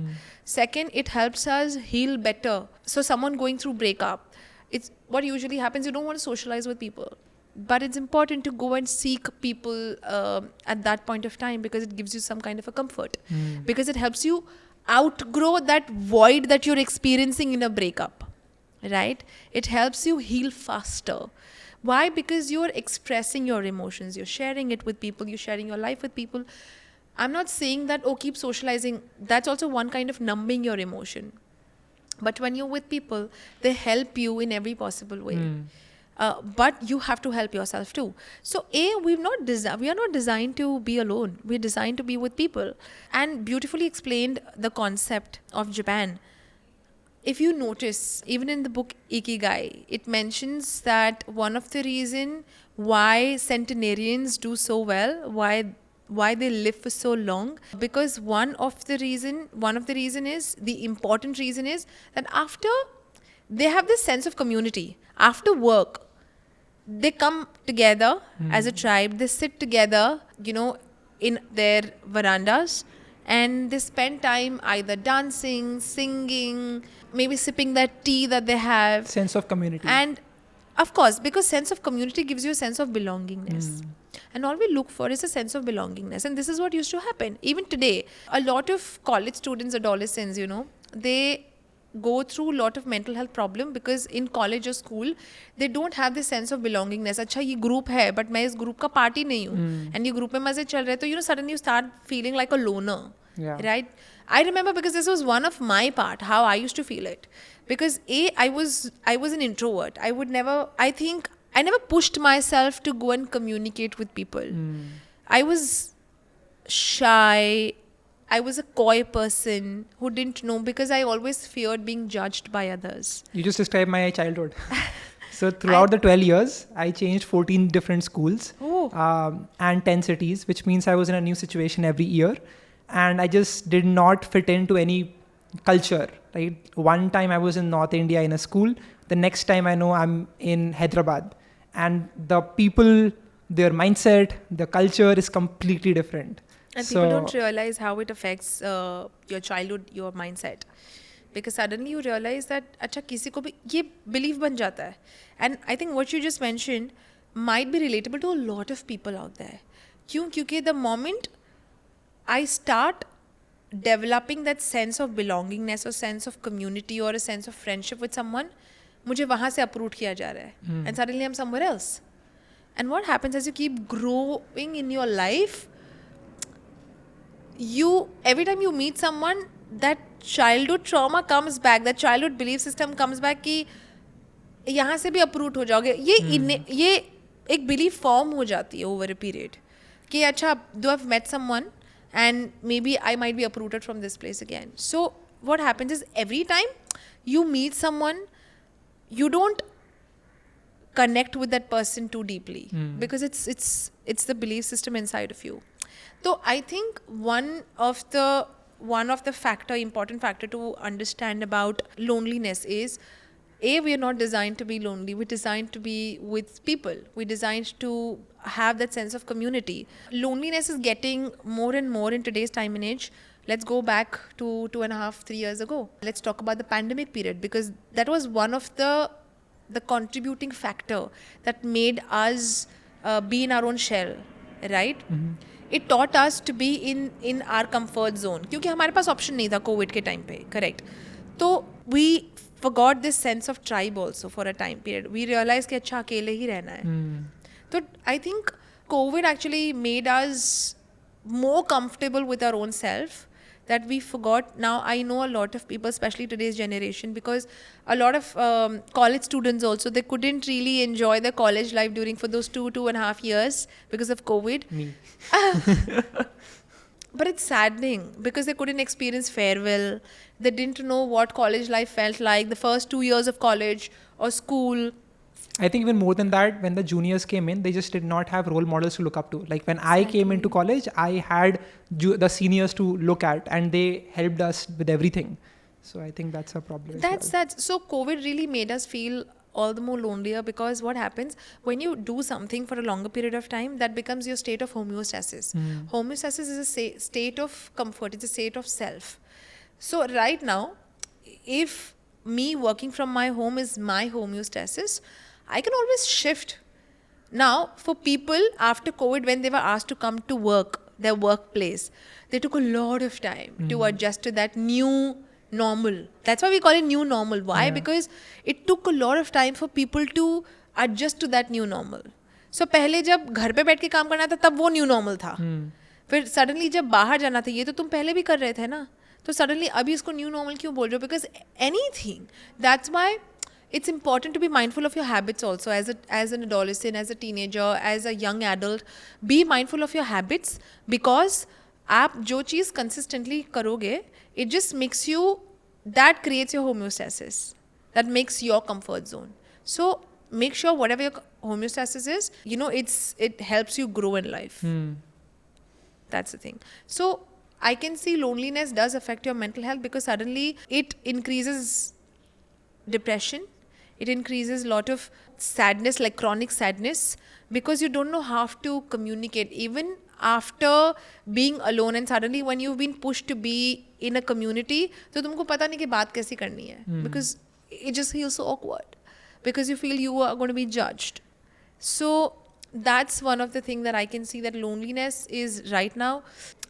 A: Second, it helps us heal better. So someone going through breakup, it's what usually happens, you don't want to socialize with people, but it's important to go and seek people at that point of time because it gives you some kind of a comfort, because it helps you outgrow that void that you're experiencing in a breakup, right? It helps you heal faster. Why? Because you're expressing your emotions, you're sharing it with people, you're sharing your life with people. I'm not saying that, oh, keep socializing. That's also one kind of numbing your emotion. But when you're with people, they help you in every possible way. But you have to help yourself too. So we are not designed to be alone. We're designed to be with people. And beautifully explained the concept of Japan. If you notice, even in the book Ikigai, it mentions that one of the reason why centenarians do so well, why they live for so long, because the important reason is that after they have this sense of community, after work, they come together as a tribe, they sit together, in their verandas, and they spend time either dancing, singing, maybe sipping that tea that they have.
C: Sense of community.
A: And of course, because sense of community gives you a sense of belongingness. And all we look for is a sense of belongingness. And this is what used to happen. Even today, a lot of college students, adolescents, they go through a lot of mental health problem because in college or school they don't have this sense of belongingness. अच्छा ये group है but मैं इस group का party नहीं हूँ, and ये group में मजे चल रहे हैं, तो suddenly you start feeling like a loner. Right? I remember, because this was one of my part, how I used to feel it, because I was an introvert. I never pushed myself to go and communicate with people. I was shy. I was a coy person who didn't know, because I always feared being judged by others.
C: You just described my childhood. So throughout the 12 years, I changed 14 different schools and 10 cities, which means I was in a new situation every year. And I just did not fit into any culture, right? One time I was in North India in a school. The next time I know I'm in Hyderabad. And the people, their mindset, the culture is completely different.
A: And people don't realize how it affects your childhood, your mindset. Because suddenly you realize that अच्छा किसी को भी ये belief बन जाता है. And I think what you just mentioned might be relatable to a lot of people out there. क्यों? क्योंकि the moment I start developing that sense of belongingness or sense of community or a sense of friendship with someone, मुझे वहाँ से uproot किया जा रहा है. And suddenly I'm somewhere else. And what happens as you keep growing in your life, every time you meet someone, that childhood trauma comes back, that childhood belief system comes back कि यहाँ से भी uproot हो जाओगे. ये एक belief form हो जाती है over a period कि अच्छा, though I've met someone and maybe I might be uprooted from this place again. So what happens is every time you meet someone, you don't connect with that person too deeply because it's the belief system inside of you. So I think one of the important factor to understand about loneliness is, we are not designed to be lonely. We're designed to be with people. We're designed to have that sense of community. Loneliness is getting more and more in today's time and age. Let's go back to 2.5-3 years ago. Let's talk about the pandemic period, because that was one of the contributing factor that made us be in our own shell, right? It taught us to be in our comfort zone, क्योंकि हमारे पास option नहीं था COVID के time पे, correct? तो we forgot this sense of tribe also for a time period. We realized कि अच्छा अकेले ही रहना है. So I think COVID actually made us more comfortable with our own self, that we forgot. Now I know a lot of people, especially today's generation, because a lot of college students also, they couldn't really enjoy their college life during for those 2.5 years because of COVID.
C: Me.
A: But it's saddening because they couldn't experience farewell. They didn't know what college life felt like, the first 2 years of college or school.
C: I think even more than that, when the juniors came in, they just did not have role models to look up to. Like when I came into college, I had the seniors to look at, and they helped us with everything. So I think that's a problem.
A: That's so COVID really made us feel all the more lonelier, because what happens when you do something for a longer period of time, that becomes your state of homeostasis. Homeostasis is a state of comfort, it's a state of self. So right now, if me working from my home is my homeostasis, I can always shift. Now, for people after COVID, when they were asked to come to work, their workplace, they took a lot of time to adjust to that new normal. That's why we call it new normal. Why?
C: Yeah.
A: Because it took a lot of time for people to adjust to that new normal. So पहले जब घर पे बैठ के काम करना था तब वो न्यू नॉर्मल था. फिर सडनली जब बाहर जाना था, ये तो तुम पहले भी कर रहे थे ना, तो सडनली अभी इसको न्यू नॉर्मल क्यों बोल रहे हो? Because anything, that's why it's important to be mindful of your habits also as an adolescent, as a teenager, as a young adult. Be mindful of your habits, because आप जो चीज़ consistently करोगे, it just makes you, that creates your homeostasis, that makes your comfort zone. So make sure whatever your homeostasis is, it helps you grow in life. That's the thing. So I can see loneliness does affect your mental health, because suddenly it increases depression. It increases a lot of sadness, like chronic sadness, because you don't know how to communicate. Even after being alone, and suddenly when you've been pushed to be in a community, तो तुमको पता नहीं कि बात कैसी करनी है, because it just feels so awkward, because you feel you are going to be judged. So that's one of the things that I can see, that loneliness is right now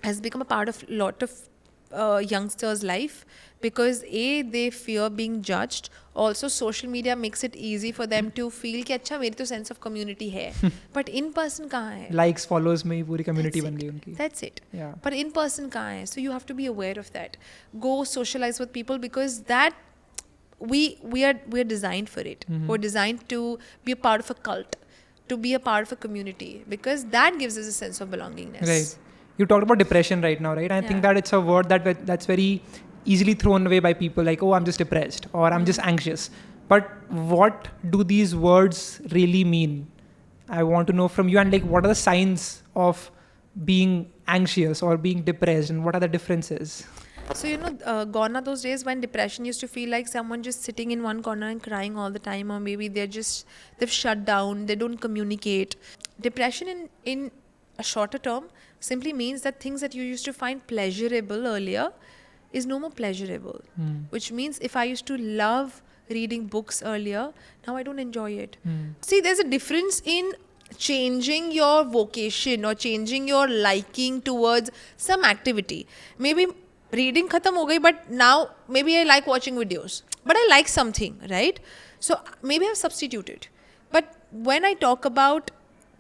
A: has become a part of a lot of youngsters' life, because they fear being judged. Also social media makes it easy for them to feel कि अच्छा मेरी तो sense of community है, but in person कहाँ है?
C: Likes, follows में ही पूरी community बन गई उनकी.
A: That's it.
C: Yeah.
A: But in person कहाँ है? So you have to be aware of that. Go socialize with people, because that we are designed for it. We're designed to be a part of a cult, to be a part of a community, because that gives us a sense of belongingness.
C: Right. You talked about depression right now, right? I think that it's a word that's very easily thrown away by people, like, oh, I'm just depressed, or I'm just anxious. But what do these words really mean? I want to know from you. And like, what are the signs of being anxious or being depressed, and what are the differences?
A: So gone are those days when depression used to feel like someone just sitting in one corner and crying all the time, or maybe they've shut down, they don't communicate. Depression in a shorter term simply means that things that you used to find pleasurable earlier is no more pleasurable. Which means if I used to love reading books earlier, now I don't enjoy it. See, there's a difference in changing your vocation or changing your liking towards some activity. Maybe reading khatam ho gayi, but now maybe I like watching videos, but I like something, right? So maybe I've substituted. But when I talk about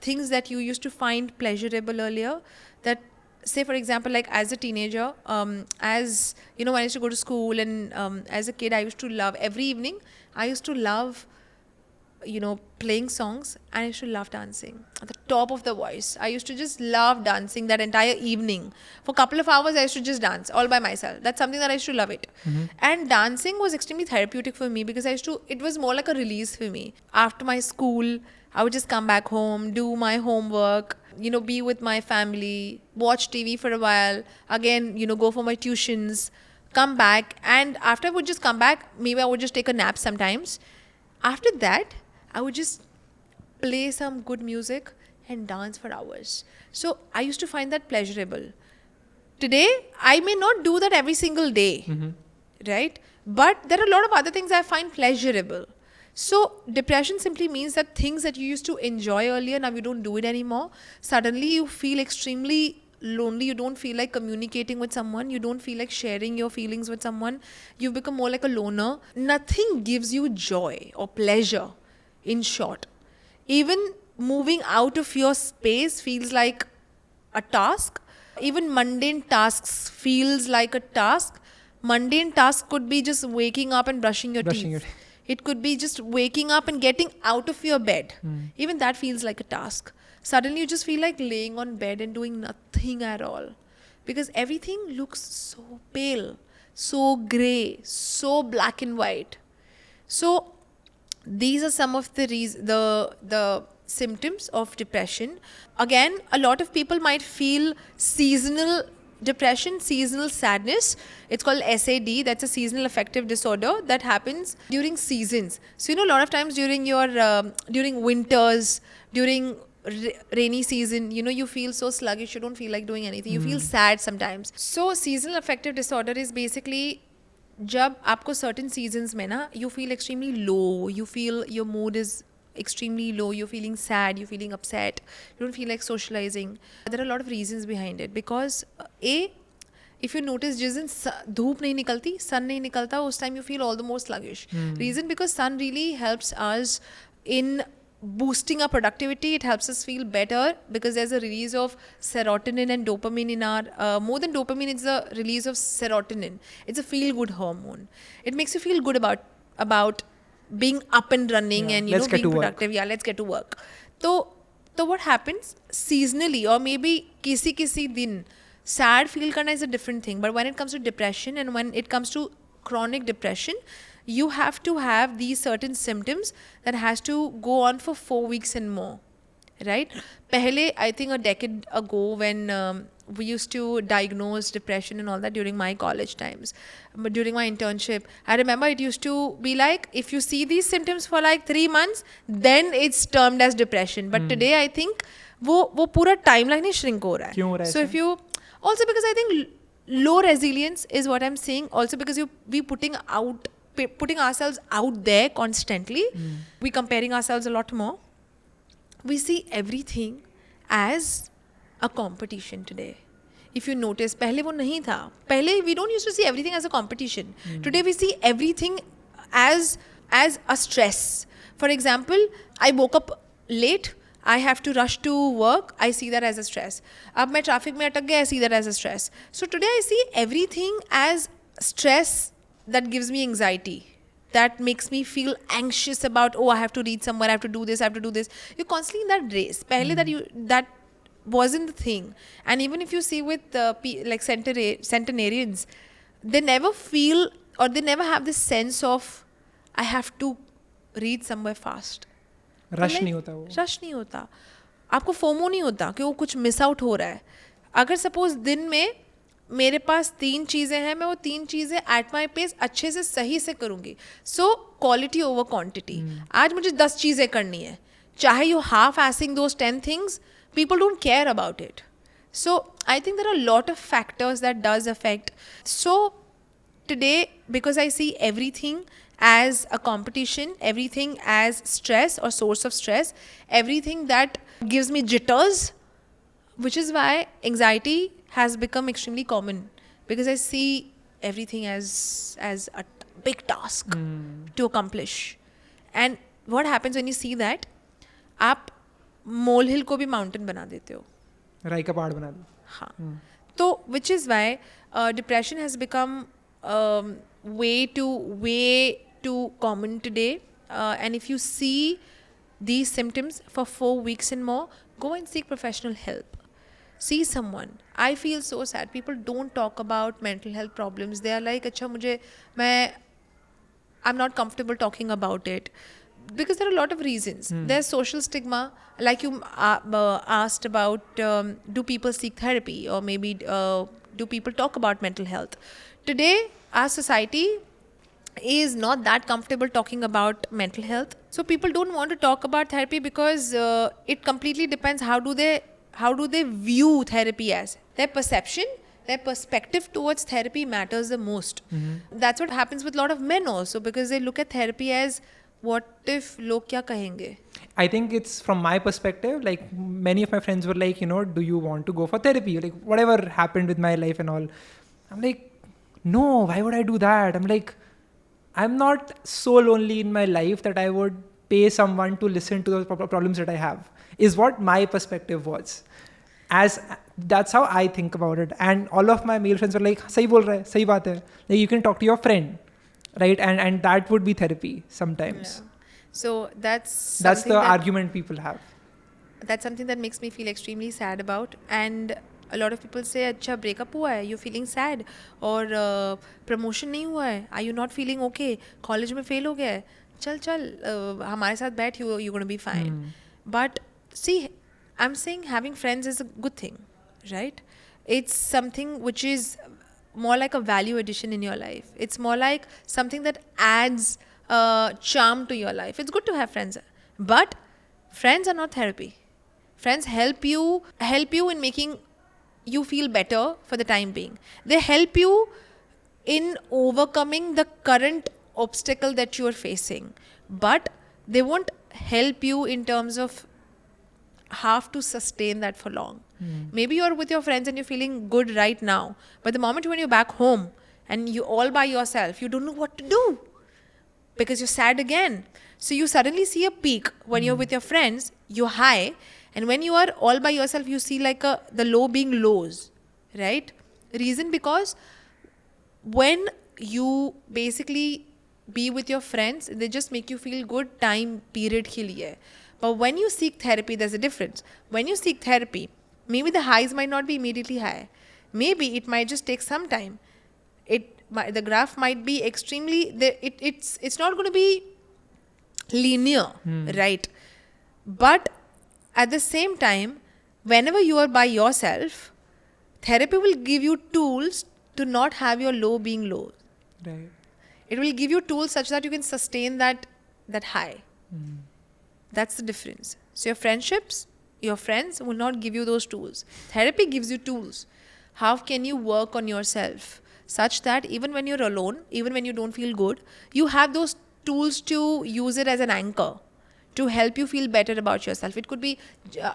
A: things that you used to find pleasurable earlier, that, say for example, like as a teenager, as you know, when I used to go to school, and as a kid, I used to love, every evening I used to love, playing songs, and I used to love dancing at the top of the voice. I used to just love dancing that entire evening. For a couple of hours, I used to just dance all by myself. That's something that I used to love it. And dancing was extremely therapeutic for me, because it was more like a release for me. After my school, I would just come back home, do my homework, be with my family, watch TV for a while, again, go for my tuitions, come back. And after I would just come back, maybe I would just take a nap sometimes. After that, I would just play some good music and dance for hours. So I used to find that pleasurable. Today, I may not do that every single day, right? But there are a lot of other things I find pleasurable. So depression simply means that things that you used to enjoy earlier, now you don't do it anymore. Suddenly you feel extremely lonely. You don't feel like communicating with someone. You don't feel like sharing your feelings with someone. You've become more like a loner. Nothing gives you joy or pleasure, in short. Even moving out of your space feels like a task. even mundane tasks feels like a task. Mundane task could be just waking up and brushing your
C: Brushing
A: teeth.
C: your
A: It could be just waking up and getting out of your bed. Even that feels like a task. Suddenly you just feel like laying on bed and doing nothing at all. Because everything looks so pale, so grey, so black and white. So these are some of the the symptoms of depression. Again, a lot of people might feel seasonal depression, seasonal sadness. It's called SAD. That's a seasonal affective disorder that happens during seasons. So a lot of times during your during winters, during rainy season, you feel so sluggish, you don't feel like doing anything, you feel sad sometimes. So seasonal affective disorder is basically जब आपको certain seasons में ना you feel extremely low, you feel your mood is extremely low, you're feeling sad, you're feeling upset, you don't feel like socializing. There are a lot of reasons behind it because if you notice जिस दिन धूप नहीं निकलती, sun नहीं निकलता, उस time you feel all the more sluggish. Reason because sun really helps us in boosting our productivity. It helps us feel better because there's a release of serotonin and dopamine in our more than dopamine, it's the release of serotonin. It's a feel good hormone. It makes you feel good about being up and running and
C: let's get
A: being
C: to work.
A: productive. Yeah, let's get to work. So what happens seasonally or maybe kisi din sad feel karna is a different thing, but when it comes to depression and when it comes to chronic depression, you have to have these certain symptoms that has to go on for 4 weeks and more, right? Pehle, I think a decade ago when we used to diagnose depression and all that during my college times, but during my internship, I remember it used to be like, if you see these symptoms for like 3 months, then it's termed as depression. But today I think वो पूरा timeline ही shrink हो रहा है.
C: क्यों हो रहा है
A: So if you, also because I think low resilience is what I'm saying, also because we putting ourselves out there constantly, we comparing ourselves a lot more, we see everything as a competition today. If you notice, pehle wo nahi tha. Pehle we don't used to see everything as a competition. Today we see everything as a stress. For example, I woke up late, I have to rush to work, I see that as a stress. Ab main traffic mein atak gaya, I see that as a stress. So today I see everything as stress that gives me anxiety, that makes me feel anxious about, oh, I have to reach somewhere, I have to do this, I have to do this. You're constantly in that race. Pehle that wasn't the thing. And even if you see with like centenarians, they never feel or they never have this sense of, I have to reach somewhere fast.
C: Rush नहीं होता वो.
A: Rush नहीं होता, आपको FOMO नहीं होता कि वो कुछ मिस आउट हो रहा है. अगर सपोज दिन में मेरे पास 3 चीज़ें हैं, मैं वो 3 चीज़ें एट माई पेस अच्छे से सही से करूँगी. So quality over quantity. आज मुझे 10 चीज़ें करनी है, चाहे you half assing those 10 things, people don't care about it. So I think there are a lot of factors that does affect. So today, because I see everything as a competition, everything as stress or source of stress, everything that gives me jitters, which is why anxiety has become extremely common, because I see everything as a big task to accomplish. And what happens when you see that, आप मोल हिल को भी mountain बना देते हो,
C: राई का पहाड़ बना दो.
A: हाँ. तो which is why depression has become way too common today. And if you see these symptoms for 4 weeks and more, go and seek professional help. See someone. I feel so sad. People don't talk about mental health problems. They are like, अच्छा I'm not comfortable talking about it. Because there are a lot of reasons. There's social stigma, like you asked about, do people seek therapy, or maybe do people talk about mental health? Today, our society is not that comfortable talking about mental health. So people don't want to talk about therapy because it completely depends how do they view therapy as. Their perception, their perspective towards therapy matters the most. That's what happens with a lot of men also, because they look at therapy as, what if log kya kahenge?
C: I think it's from my perspective, like many of my friends were like, do you want to go for therapy? Like whatever happened with my life and all. I'm like, no, why would I do that? I'm like, I'm not so lonely in my life that I would pay someone to listen to the problems that I have, is what my perspective was. As That's how I think about it. And all of my male friends were like, "Sahi bol raha hai, sahi baat hai." Like, you can talk to your friend, right? And that would be therapy sometimes.
A: Yeah. So that's
C: That's
A: something
C: the
A: that,
C: argument people have.
A: that's something that makes me feel extremely sad about. And a lot of people say, अच्छा breakup हुआ है, you're feeling sad, और promotion नहीं हुआ है, are you not feeling okay, college में fail हो गया है, चल हमारे साथ बैठ, you're going to be fine. But see, I'm saying having friends is a good thing, right? It's something which is more like a value addition in your life. It's more like something that adds charm to your life. It's good to have friends, but friends are not therapy. Friends help you in making you feel better for the time being. They help you in overcoming the current obstacle that you are facing, but they won't help you in terms of have to sustain that for long. Maybe you're with your friends and you're feeling good right now, but the moment when you're back home and you're all by yourself, you don't know what to do because you're sad again. So you suddenly see a peak when you're with your friends, you're high, and when you are all by yourself, you see like the low being lows, right? Reason because when you basically be with your friends, they just make you feel good time period ke liye. But when you seek therapy, there's a difference. When you seek therapy, maybe the highs might not be immediately high. Maybe it might just take some time. The graph might be extremely, it's not going to be linear, right? But at the same time, whenever you are by yourself, therapy will give you tools to not have your low being low.
C: Right.
A: It will give you tools such that you can sustain that high. That's the difference. So your friends will not give you those tools. Therapy gives you tools. How can you work on yourself such that even when you're alone, even when you don't feel good, you have those tools to use it as an anchor to help you feel better about yourself. It could be,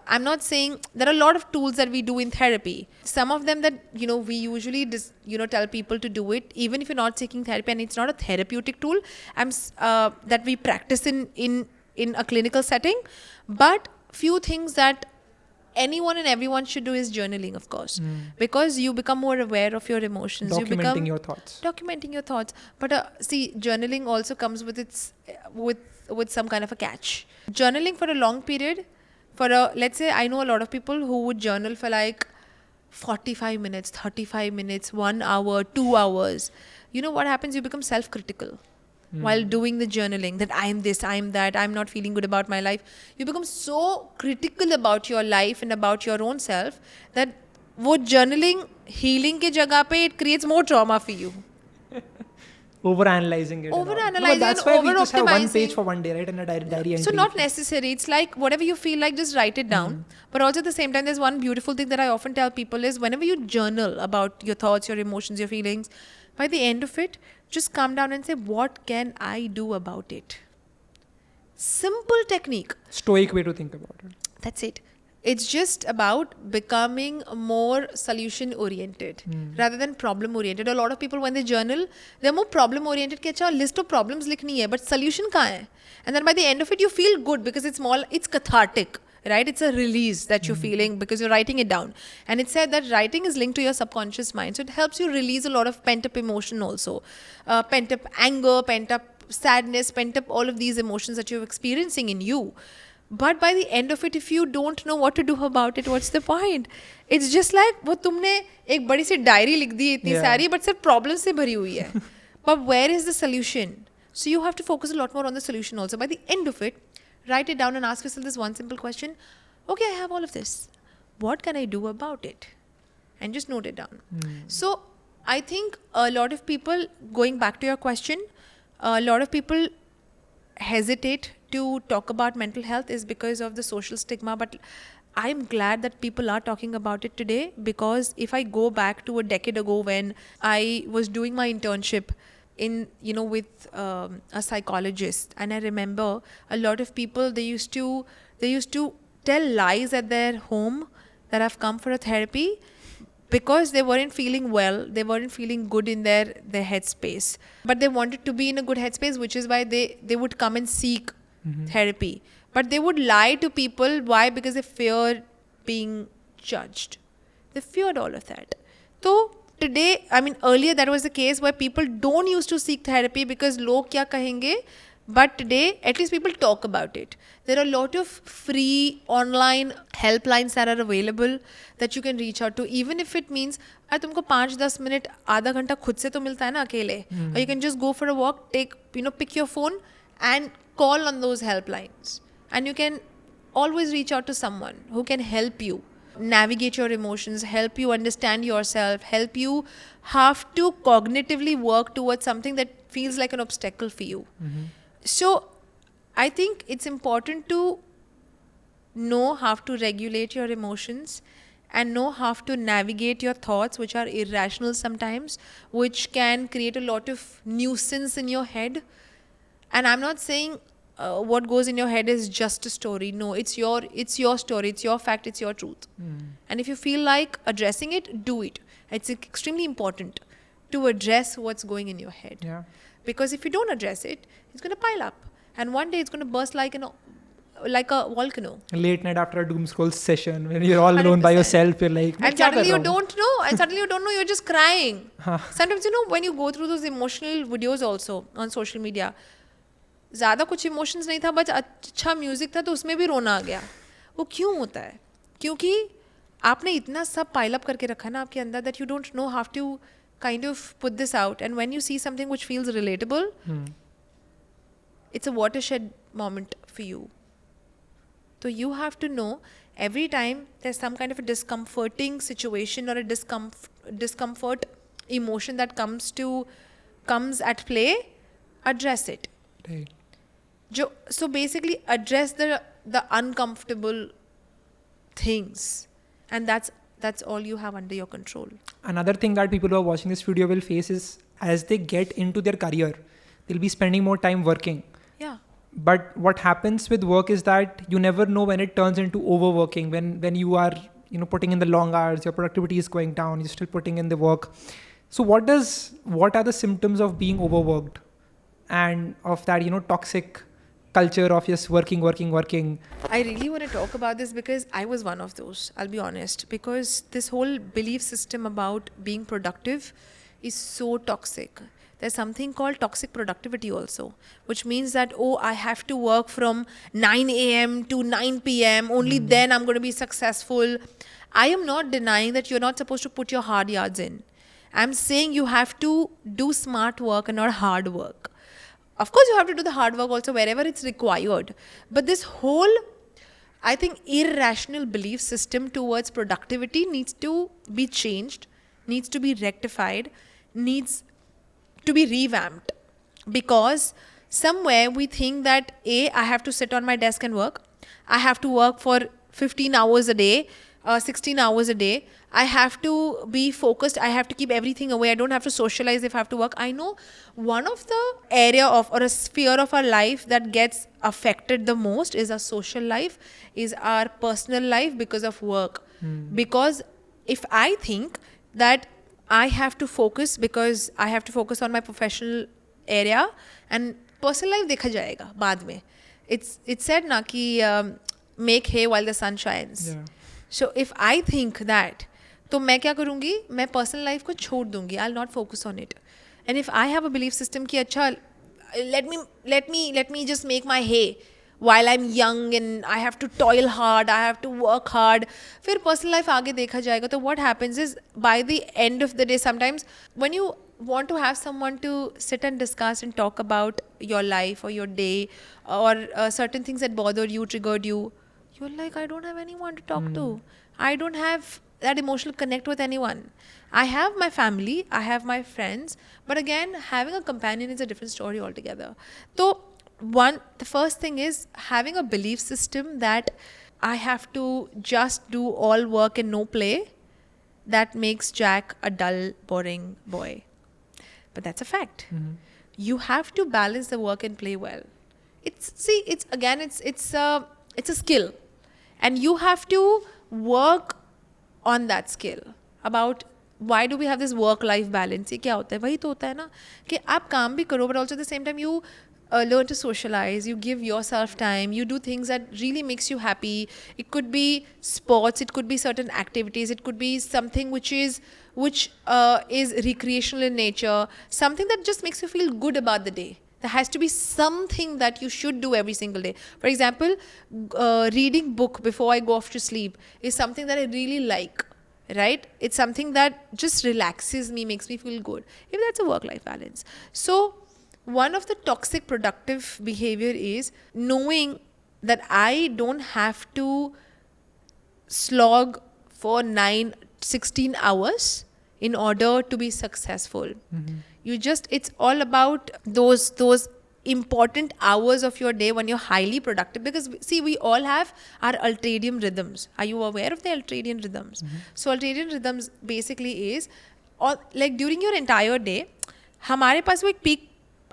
A: I'm not saying, there are a lot of tools that we do in therapy. Some of them that, we usually tell people to do it, even if you're not seeking therapy and it's not a therapeutic tool, that we practice in a clinical setting. But few things that anyone and everyone should do is journaling, of course, because you become more aware of your emotions.
C: Documenting your thoughts.
A: Documenting your thoughts. But see, journaling also comes with some kind of a catch. Journaling for a long period, let's say, I know a lot of people who would journal for like 45 minutes, 35 minutes, 1 hour, 2 hours. You know what happens? You become self-critical while doing the journaling, that I'm this, I'm that, I'm not feeling good about my life. You become so critical about your life and about your own self that wo journaling, healing ke jagah pe, it creates more trauma for you.
C: Overanalyzing it.
A: Overanalyzing,
C: that's why we just have one
A: over-optimizing.
C: page for one day, right? In a diary entry.
A: So not necessary. It's like whatever you feel like, just write it down. But also at the same time, there's one beautiful thing that I often tell people is whenever you journal about your thoughts, your emotions, your feelings, by the end of it, just calm down and say, what can I do about it? Simple technique.
C: Stoic way to think about it.
A: That's it. It's just about becoming more solution oriented rather than problem oriented. A lot of people, when they journal, they're more problem oriented. Ki acha, list of problems likhni hai, but solution kahan hai? And then by the end of it, you feel good because it's cathartic, right? It's a release that you're feeling because you're writing it down. And it said that writing is linked to your subconscious mind. So it helps you release a lot of pent up emotion also. Pent up anger, pent up sadness, pent up all of these emotions that you're experiencing in you. But by the end of it, if you don't know what to do about it, what's the point? It's just like वो तुमने एक बड़ी सी diary लिख दी इतनी सारी, but सिर्फ problem से भरी हुई है. But where is the solution? So you have to focus a lot more on the solution also. By the end of it, write it down and ask yourself this one simple question. Okay, I have all of this. What can I do about it? And just note it down. So I think a lot of people, going back to your question, a lot of people hesitate to talk about mental health is because of the social stigma. But I'm glad that people are talking about it today, because if I go back to a decade ago when I was doing my internship with a psychologist, and I remember a lot of people, they used to tell lies at their home that I've come for a therapy because they weren't feeling well, they weren't feeling good in their headspace, but they wanted to be in a good headspace, which is why they would come and seek therapy. But they would lie to people. Why? Because they fear being judged. They feared all of that. So today, I mean, earlier that was the case where people don't used to seek therapy because log kya kahenge. But today, at least people talk about it. There are a lot of free online helplines that are available that you can reach out to, even if it means तुमको 5-10 minute आधा घंटा खुद से तो मिलता है ना अकेले. Or you can just go for a walk, pick your phone and call on those helplines. And you can always reach out to someone who can help you navigate your emotions, help you understand yourself, help you have to cognitively work towards something that feels like an obstacle for you. So I think it's important to know how to regulate your emotions and know how to navigate your thoughts, which are irrational sometimes, which can create a lot of nuisance in your head. And I'm not saying what goes in your head is just a story. No, it's your story, it's your fact, it's your truth. And if you feel like addressing it, do it. It's extremely important to address what's going in your head.
C: Yeah.
A: Because if you don't address it, it's going to pile up. And one day it's going to burst like a volcano.
C: Late night after a doom scroll session, when you're all alone by
A: 100%.
C: yourself, you're like,
A: And suddenly you don't know, you're just crying. Sometimes, when you go through those emotional videos also on social media, ज़्यादा कुछ emotions नहीं था, बस अच्छा music था तो उसमें भी रोना आ गया. वो क्यों होता है? क्योंकि आपने इतना सब पाइल अप करके रखा ना आपके अंदर that you don't know how to kind of put this out. And when you see something which feels relatable, it's a watershed moment for you. So you have to know every time there's some kind of a discomforting situation or a discomfort emotion that comes at play, address it.
C: Right.
A: So basically address the uncomfortable things, and that's all you have under your control.
C: Another thing that people who are watching this video will face is as they get into their career, they'll be spending more time working.
A: Yeah.
C: But what happens with work is that you never know when it turns into overworking, when you are putting in the long hours, your productivity is going down, you're still putting in the work. So what are the symptoms of being overworked and of that toxic culture of just working?
A: I really want to talk about this because I was one of those, I'll be honest, because this whole belief system about being productive is so toxic. There's something called toxic productivity also, which means that, I have to work from 9 a.m. to 9 p.m. Only then I'm going to be successful. I am not denying that you're not supposed to put your hard yards in. I'm saying you have to do smart work and not hard work. Of course, you have to do the hard work also wherever it's required. But this whole, I think, irrational belief system towards productivity needs to be changed, needs to be rectified, needs to be revamped. Because somewhere we think that, I have to sit on my desk and work. I have to work for 15 hours a day, 16 hours a day. I have to be focused. I have to keep everything away. I don't have to socialize if I have to work. I know one of the area of or a sphere of our life that gets affected the most is our social life, is our personal life because of work. Because if I think that I have to focus because I have to focus on my professional area and personal life देखा जाएगा बाद में. It's said ना कि make hay while the sun shines.
C: Yeah.
A: So if I think that, तो मैं क्या करूँगी? मैं personal life को छोड़ दूँगी. I'll not focus on it. And if I have a belief system कि अच्छा, let me just make my hay while I'm young and I have to toil hard, I have to work hard. फिर personal life आगे देखा जाएगा. तो what happens is by the end of the day, sometimes when you want to have someone to sit and discuss and talk about your life or your day or certain things that bothered you, triggered you, you're like, I don't have anyone to talk to. I don't have that emotional connect with anyone. I have my family, I have my friends, but again, having a companion is a different story altogether. So the first thing is having a belief system that I have to just do all work and no play. That makes Jack a dull, boring boy. But that's a fact. You have to balance the work and play well. It's a skill. And you have to work on that skill. About why do we have this work-life balance? ये क्या होता है? वही तो होता है ना कि आप काम भी करो, but also at the same time you learn to socialize, you give yourself time, you do things that really makes you happy. It could be sports, it could be certain activities, it could be something which is recreational in nature, something that just makes you feel good about the day. There has to be something that you should do every single day. For example, reading book before I go off to sleep is something that I really like, right? It's something that just relaxes me, makes me feel good. If that's a work-life balance. So one of the toxic productive behavior is knowing that I don't have to slog for 16 hours in order to be successful. It's all about those important hours of your day when you're highly productive, because see, we all have our ultradian rhythms. Are you aware of the ultradian rhythms? So ultradian rhythms basically is, or like during your entire day हमारे पास वो एक peak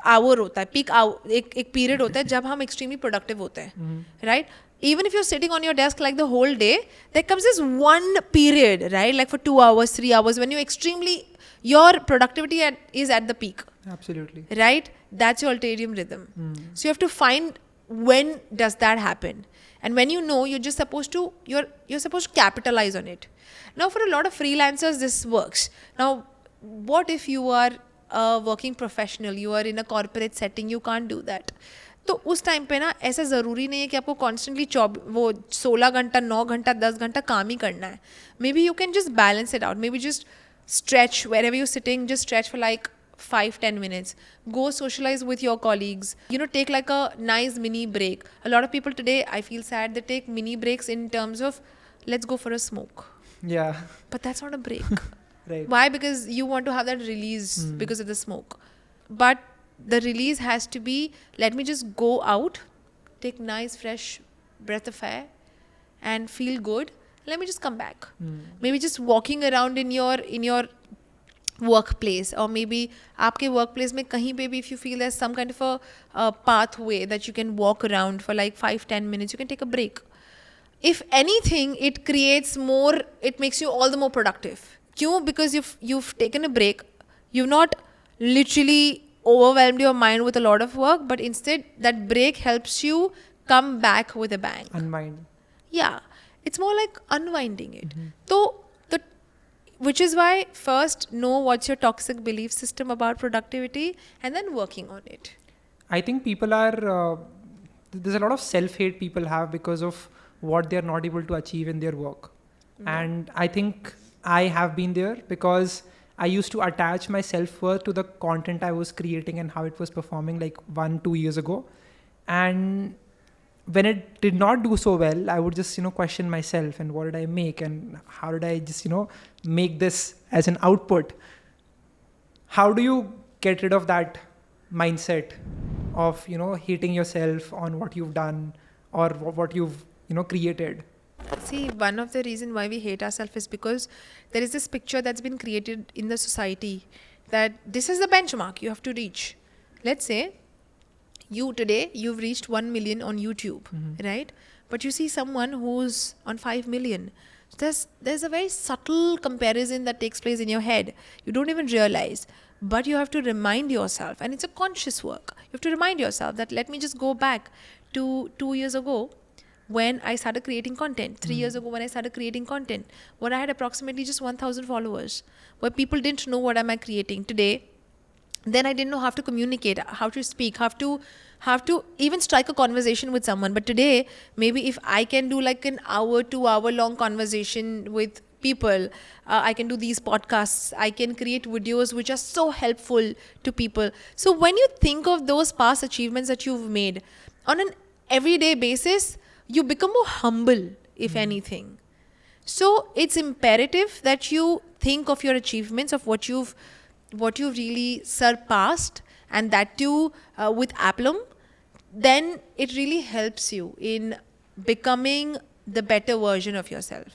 A: hour होता है, peak hour, एक period होता है जब हम extremely productive होते हैं, right? Even if you're sitting on your desk like the whole day, there comes this one period, right? Like for 2 hours, 3 hours, when your productivity is at the peak.
C: Absolutely.
A: Right? That's your ultradian rhythm. So you have to find when does that happen. And when you know, you're supposed to capitalize on it. Now for a lot of freelancers, this works. Now, what if you are a working professional, you are in a corporate setting, you can't do that. तो उस time पे ना ऐसा ज़रूरी नहीं है कि आपको कॉन्स्टेंटली 16 घंटा 9 घंटा 10 घंटा काम ही करना है. May be you can just balance it out. May be just stretch wherever you're sitting, just stretch for like 5-10 minutes. Go socialize with your colleagues. Take like a nice mini break. A lot of people today, I feel sad, they take mini breaks in terms of let's go for a smoke.
C: Yeah.
A: But that's not a break.
C: Right.
A: Why? Because you want to have that release because of the smoke. But the release has to be, let me just go out, take nice fresh breath of air and feel good. Let me just come back. Maybe just walking around in your workplace, or maybe आपके workplace में कहीं पे भी, if you feel there's some kind of a pathway that you can walk around for like 5-10 minutes, you can take a break. If anything, it makes you all the more productive. क्यों? Because you've taken a break. You've not literally overwhelmed your mind with a lot of work, but instead that break helps you come back with a bang.
C: Unwind.
A: Yeah. It's more like unwinding it. So, which is why first know what's your toxic belief system about productivity and then working on it.
C: I think people are, there's a lot of self-hate people have because of what they're not able to achieve in their work. And I think I have been there because I used to attach my self-worth to the content I was creating and how it was performing like 1-2 years ago. And when it did not do so well, I would just, question myself and what did I make and how did I just, make this as an output. How do you get rid of that mindset of, hating yourself on what you've done or what you've, created?
A: See, one of the reasons why we hate ourselves is because there is this picture that's been created in the society that this is the benchmark you have to reach. Let's say you've reached 1 million on YouTube, right? But you see someone who's on 5 million. There's a very subtle comparison that takes place in your head. You don't even realize. But you have to remind yourself, and it's a conscious work. You have to remind yourself that let me just go back to 2 years ago when I started creating content, 3 years ago when I started creating content, when I had approximately just 1,000 followers, where people didn't know what am I creating. Today, then I didn't know how to communicate, how to speak, how to even strike a conversation with someone. But today, maybe if I can do like an hour, 2 hour long conversation with people, I can do these podcasts, I can create videos which are so helpful to people. So when you think of those past achievements that you've made on an everyday basis, you become more humble, if anything. So it's imperative that you think of your achievements, of what you've really surpassed, and that too with aplomb. Then it really helps you in becoming the better version of yourself.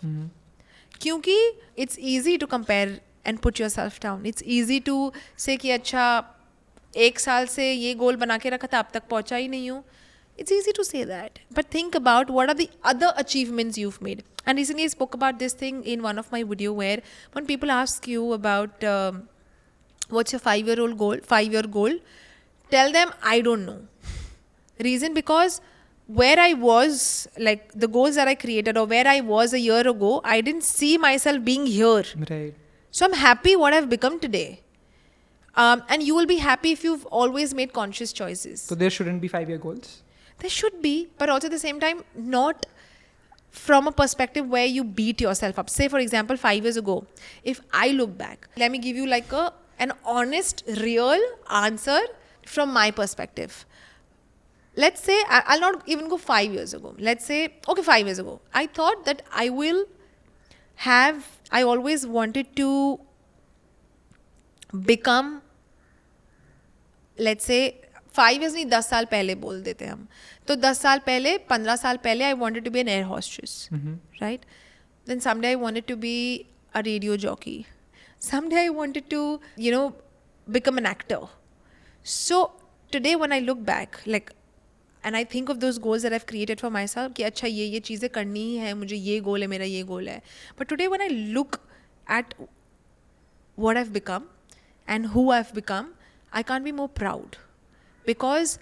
A: Kyunki it's easy to compare and put yourself down. It's easy to say कि अच्छा 1 साल से ये गोल बना के रखा था, अब तक पहुंचा ही नहीं हूँ. It's easy to say that. But think about what are the other achievements you've made. And recently I spoke about this thing in one of my video, where when people ask you about what's your 5-year goal, tell them I don't know. Reason because where I was, like the goals that I created or where I was a year ago, I didn't see myself being here.
C: Right.
A: So I'm happy what I've become today. And you will be happy if you've always made conscious choices.
C: So there shouldn't be 5-year goals.
A: There should be, but also at the same time, not from a perspective where you beat yourself up. Say, for example, 5 years ago, if I look back, let me give you like an honest, real answer from my perspective. Let's say, I'll not even go 5 years ago. Let's say, okay, 5 years ago, I thought that I always wanted to become, let's say, 5 years नहीं 10 साल पहले बोल देते हम तो 10 साल पहले 15 साल पहले I wanted to be an air hostess, right? Then someday I wanted to be a radio jockey. Someday I wanted to, become an actor. So today when I look back, like, and I think of those goals that I've created for myself कि अच्छा ये चीज़ें करनी ही है मुझे ये गोल है मेरा ये गोल है. But today when I look at what I've become and who I've become, I can't be more proud. Because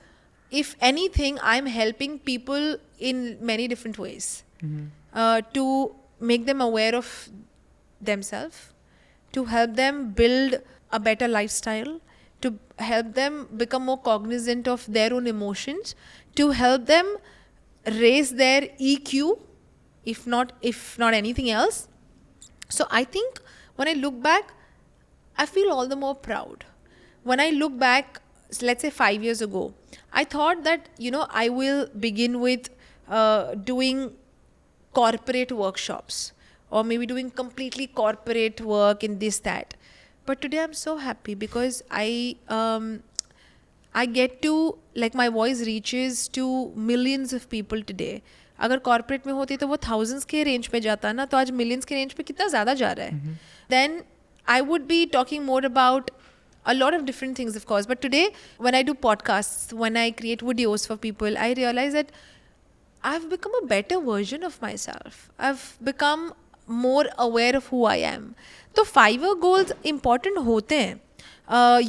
A: if anything, I'm helping people in many different ways to make them aware of themselves, to help them build a better lifestyle, to help them become more cognizant of their own emotions, to help them raise their EQ, if not anything else. So I think when I look back, I feel all the more proud. When I look back, let's say 5 years ago, I thought that, I will begin with doing corporate workshops or maybe doing completely corporate work in this, that. But today I'm so happy because I get to, like my voice reaches to millions of people today. अगर corporate में होती तो वो thousands के range पे जाता ना तो आज millions के range पे कितना ज़्यादा जा रहा है. Then I would be talking more about a lot of different things, of course. But today, when I do podcasts, when I create videos for people, I realize that I've become a better version of myself. I've become more aware of who I am. So 5-year goals important hote hain.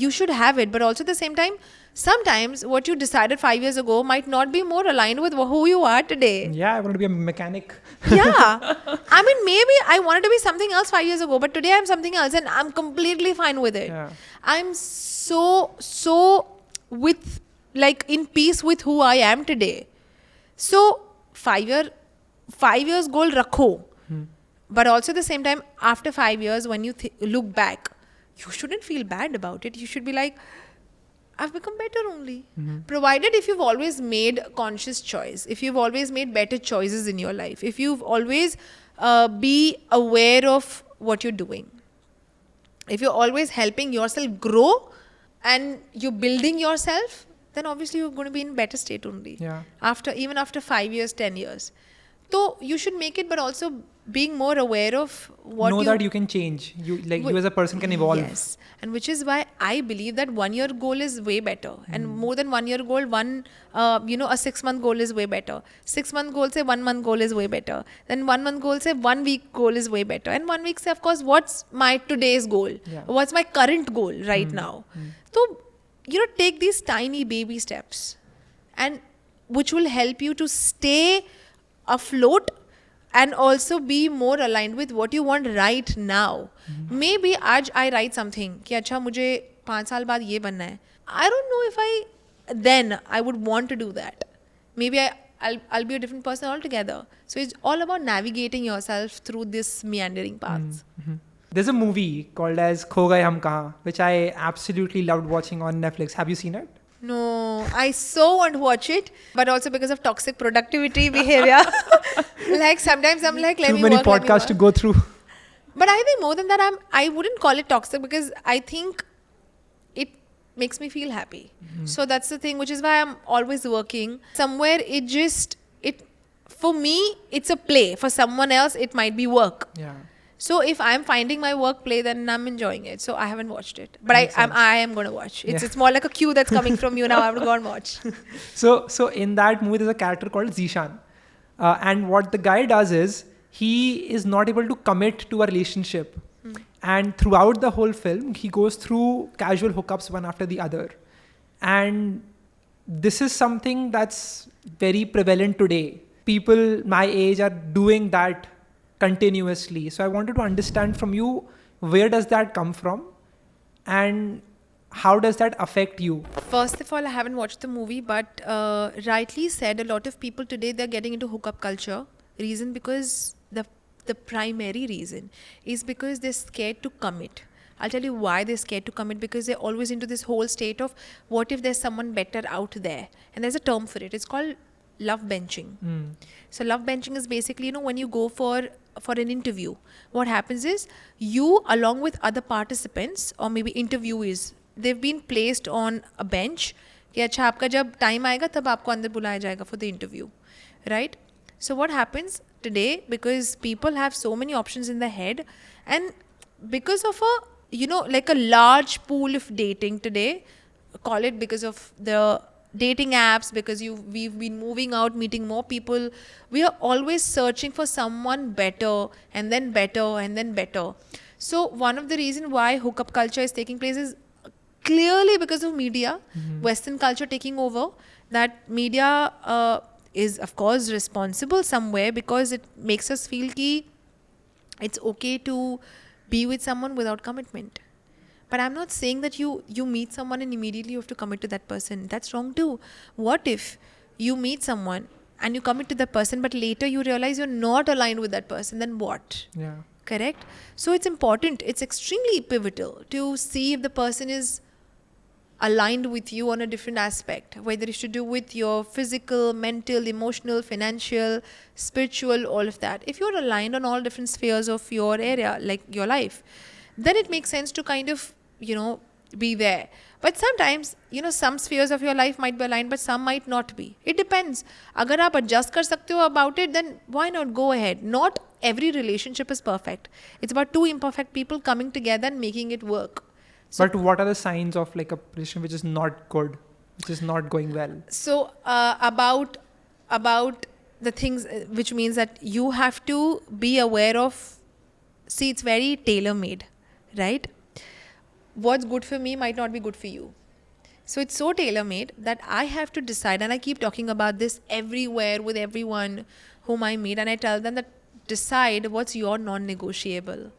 A: You should have it, but also at the same time, sometimes what you decided 5 years ago might not be more aligned with who you are today.
C: Yeah, I want to be a mechanic.
A: Yeah. I mean, maybe I wanted to be something else 5 years ago, but today I'm something else and I'm completely fine with it.
C: Yeah.
A: I'm so in peace with who I am today. So 5 years goal rakho. But also at the same time, after 5 years, when you look back, you shouldn't feel bad about it. You should be like, I've become better only. Provided if you've always made conscious choice, if you've always made better choices in your life, if you've always be aware of what you're doing, if you're always helping yourself grow and you're building yourself, then obviously you're going to be in better state only.
C: Yeah.
A: Even after 5 years, 10 years. So you should make it, but also being more aware of what
C: know that you can change. You as a person can evolve.
A: Yes. And which is why I believe that 1 year goal is way better. And more than 1 year goal, a 6-month goal is way better. 6-month goal say 1 month goal is way better. Then 1 month goal say 1 week goal is way better. And 1 week say, of course, what's my today's goal?
C: Yeah.
A: What's my current goal right now? So, take these tiny baby steps and which will help you to stay afloat and also be more aligned with what you want right now. Maybe आज I write something कि अच्छा मुझे 5 साल बाद ये बनना है. I don't know if then I would want to do that. Maybe I'll be a different person altogether. So it's all about navigating yourself through this meandering paths.
C: There's a movie called as Kho Gaye Hum Kahan, which I absolutely loved watching on Netflix. Have you seen it?
A: No, I so want to watch it, but also because of toxic productivity behavior. Like sometimes I'm like, let
C: Too
A: me
C: many
A: work, let me
C: podcasts to
A: work.
C: go through.
A: But I think more than that, I wouldn't call it toxic because I think it makes me feel happy. So that's the thing, which is why I'm always working. Somewhere for me, it's a play. For someone else, it might be work.
C: Yeah.
A: So if I'm finding my work play, then I'm enjoying it. So I haven't watched it, but I am going to watch. It's more like a cue that's coming from you now. I have to go and watch.
C: So in that movie, there's a character called Zishan, and what the guy does is he is not able to commit to a relationship, and throughout the whole film, he goes through casual hookups one after the other, and this is something that's very prevalent today. People my age are doing that continuously. So I wanted to understand from you, where does that come from and how does that affect you?
A: First of all, I haven't watched the movie, but rightly said, a lot of people today, they're getting into hookup culture. Reason because the primary reason is because they're scared to commit. I'll tell you why they're scared to commit, because they're always into this whole state of what if there's someone better out there? And there's a term for it. It's called love benching. So love benching is basically, when you go for an interview, what happens is you, along with other participants or maybe interviewees, they've been placed on a bench कि अच्छा आपका जब time आएगा तब आपको अंदर बुलाया जाएगा for the interview, right? So what happens today, because people have so many options in their head, and because of like a large pool of dating today, call it because of the dating apps, because we've been moving out, meeting more people, we are always searching for someone better and then better and then better. So one of the reasons why hookup culture is taking place is clearly because of media, Western culture taking over. That media is of course responsible somewhere, because it makes us feel ki it's okay to be with someone without commitment. But I'm not saying that you meet someone and immediately you have to commit to that person. That's wrong too. What if you meet someone and you commit to that person, but later you realize you're not aligned with that person? Then what?
C: Yeah.
A: Correct? So it's important. It's extremely pivotal to see if the person is aligned with you on a different aspect, whether it's to do with your physical, mental, emotional, financial, spiritual, all of that. If you're aligned on all different spheres of your area, like your life, then it makes sense to kind of, be there. But sometimes, some spheres of your life might be aligned, but some might not be. It depends. Agar aap adjust kar sakte ho about it, then why not go ahead? Not every relationship is perfect. It's about two imperfect people coming together and making it work. So,
C: but what are the signs of like a relation which is not good, which is not going well?
A: So about the things, which means that you have to be aware of. See, it's very tailor-made, right? What's good for me might not be good for you. So it's so tailor-made that I have to decide, and I keep talking about this everywhere with everyone whom I meet, and I tell them that decide what's your non-negotiable.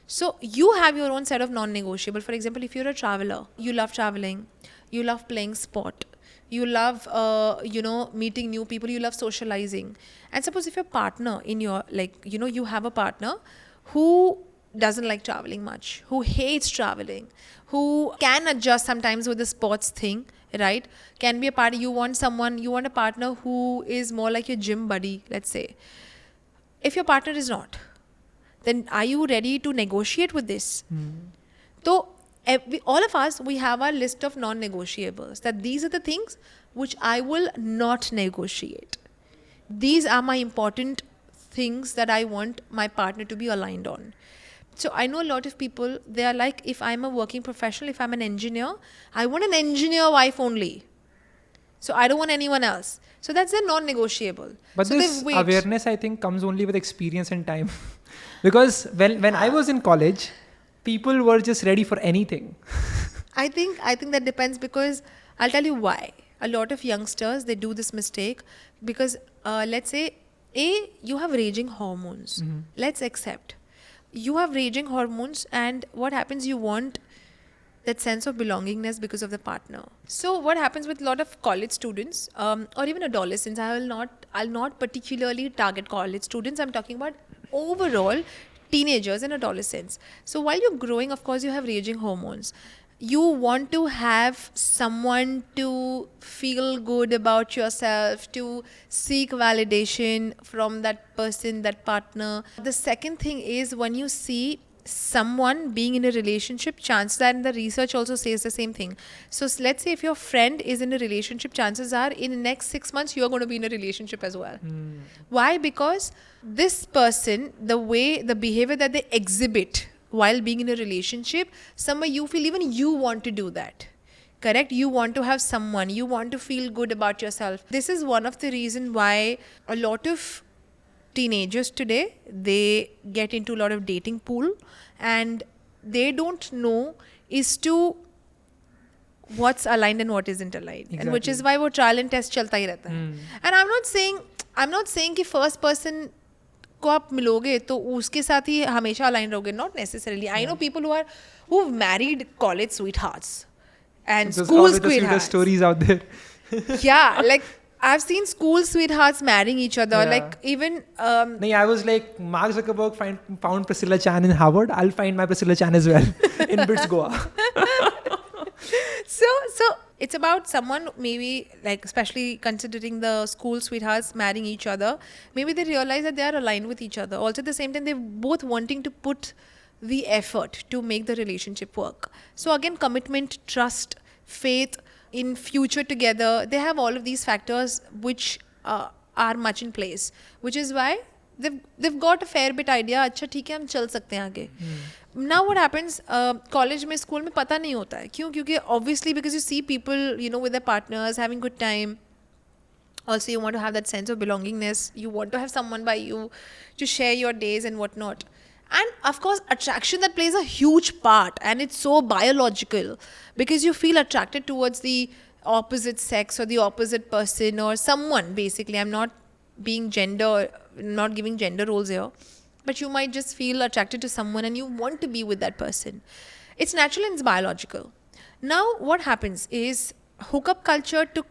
A: So you have your own set of non-negotiable. For example, if you're a traveler, you love traveling, you love playing sport, you love, meeting new people, you love socializing. And suppose if your partner in your, you have a partner who doesn't like traveling much, who hates traveling, who can adjust sometimes with the sports thing, right? Can be a partner. You want a partner who is more like your gym buddy, let's say. If your partner is not, then are you ready to negotiate with this? So all of us, we have our list of non-negotiables, that these are the things which I will not negotiate. These are my important things that I want my partner to be aligned on. So I know a lot of people, they are like, if I'm a working professional, if I'm an engineer, I want an engineer wife only. So I don't want anyone else. So that's a non-negotiable.
C: But
A: so
C: this awareness, I think, comes only with experience and time. Because when I was in college, people were just ready for anything.
A: I think that depends, because I'll tell you why. A lot of youngsters, they do this mistake because let's say, you have raging hormones. Let's accept. You have raging hormones, and what happens, you want that sense of belongingness because of the partner. So what happens with a lot of college students or even adolescents, I'll not particularly target college students. I'm talking about overall teenagers and adolescents. So while you're growing, of course, you have raging hormones. You want to have someone to feel good about yourself, to seek validation from that person, that partner. The second thing is, when you see someone being in a relationship, chances are, and the research also says the same thing. So let's say if your friend is in a relationship, chances are in the next 6 months, you're going to be in a relationship as well. Why? Because this person, the behavior that they exhibit while being in a relationship, somewhere you feel even you want to do that. Correct? You want to have someone, you want to feel good about yourself. This is one of the reasons why a lot of teenagers today, they get into a lot of dating pool, and they don't know is to what's aligned and what isn't aligned, and which is
C: Exactly.
A: why वो trial and test चलता ही रहता है. And I'm not saying कि first person को आप मिलोगे तो उसके साथ ही हमेशा अलाइन रहोगे. Not necessarily. I know people who've married college sweethearts and
C: Those
A: school
C: are always the sweetest
A: sweethearts.
C: stories out there.
A: Yeah, like I've seen school sweethearts marrying each other.
C: Yeah.
A: Like even
C: No, I was like, Mark Zuckerberg found Priscilla Chan in Harvard. I'll find my Priscilla Chan as well in BITS Goa.
A: so it's about someone maybe like, especially considering the school sweethearts marrying each other, maybe they realize that they are aligned with each other. Also at the same time, they're both wanting to put the effort to make the relationship work. So again, commitment, trust, faith in future together, they have all of these factors which are much in place, which is why they've got a fair bit idea. अच्छा ठीक है, हम चल सकते हैं आगे. Now what happens, college में, school में पता नहीं होता है. क्यों? क्योंकि obviously because you see people, you know, with their partners having good time. Also, you want to have that sense of belongingness. You want to have someone by you to share your days and whatnot. And of course, attraction, that plays a huge part, and it's so biological because you feel attracted towards the opposite sex or the opposite person or someone. Basically, I'm not being not giving gender roles here, but you might just feel attracted to someone and you want to be with that person. It's natural and it's biological. Now, what happens is hookup culture took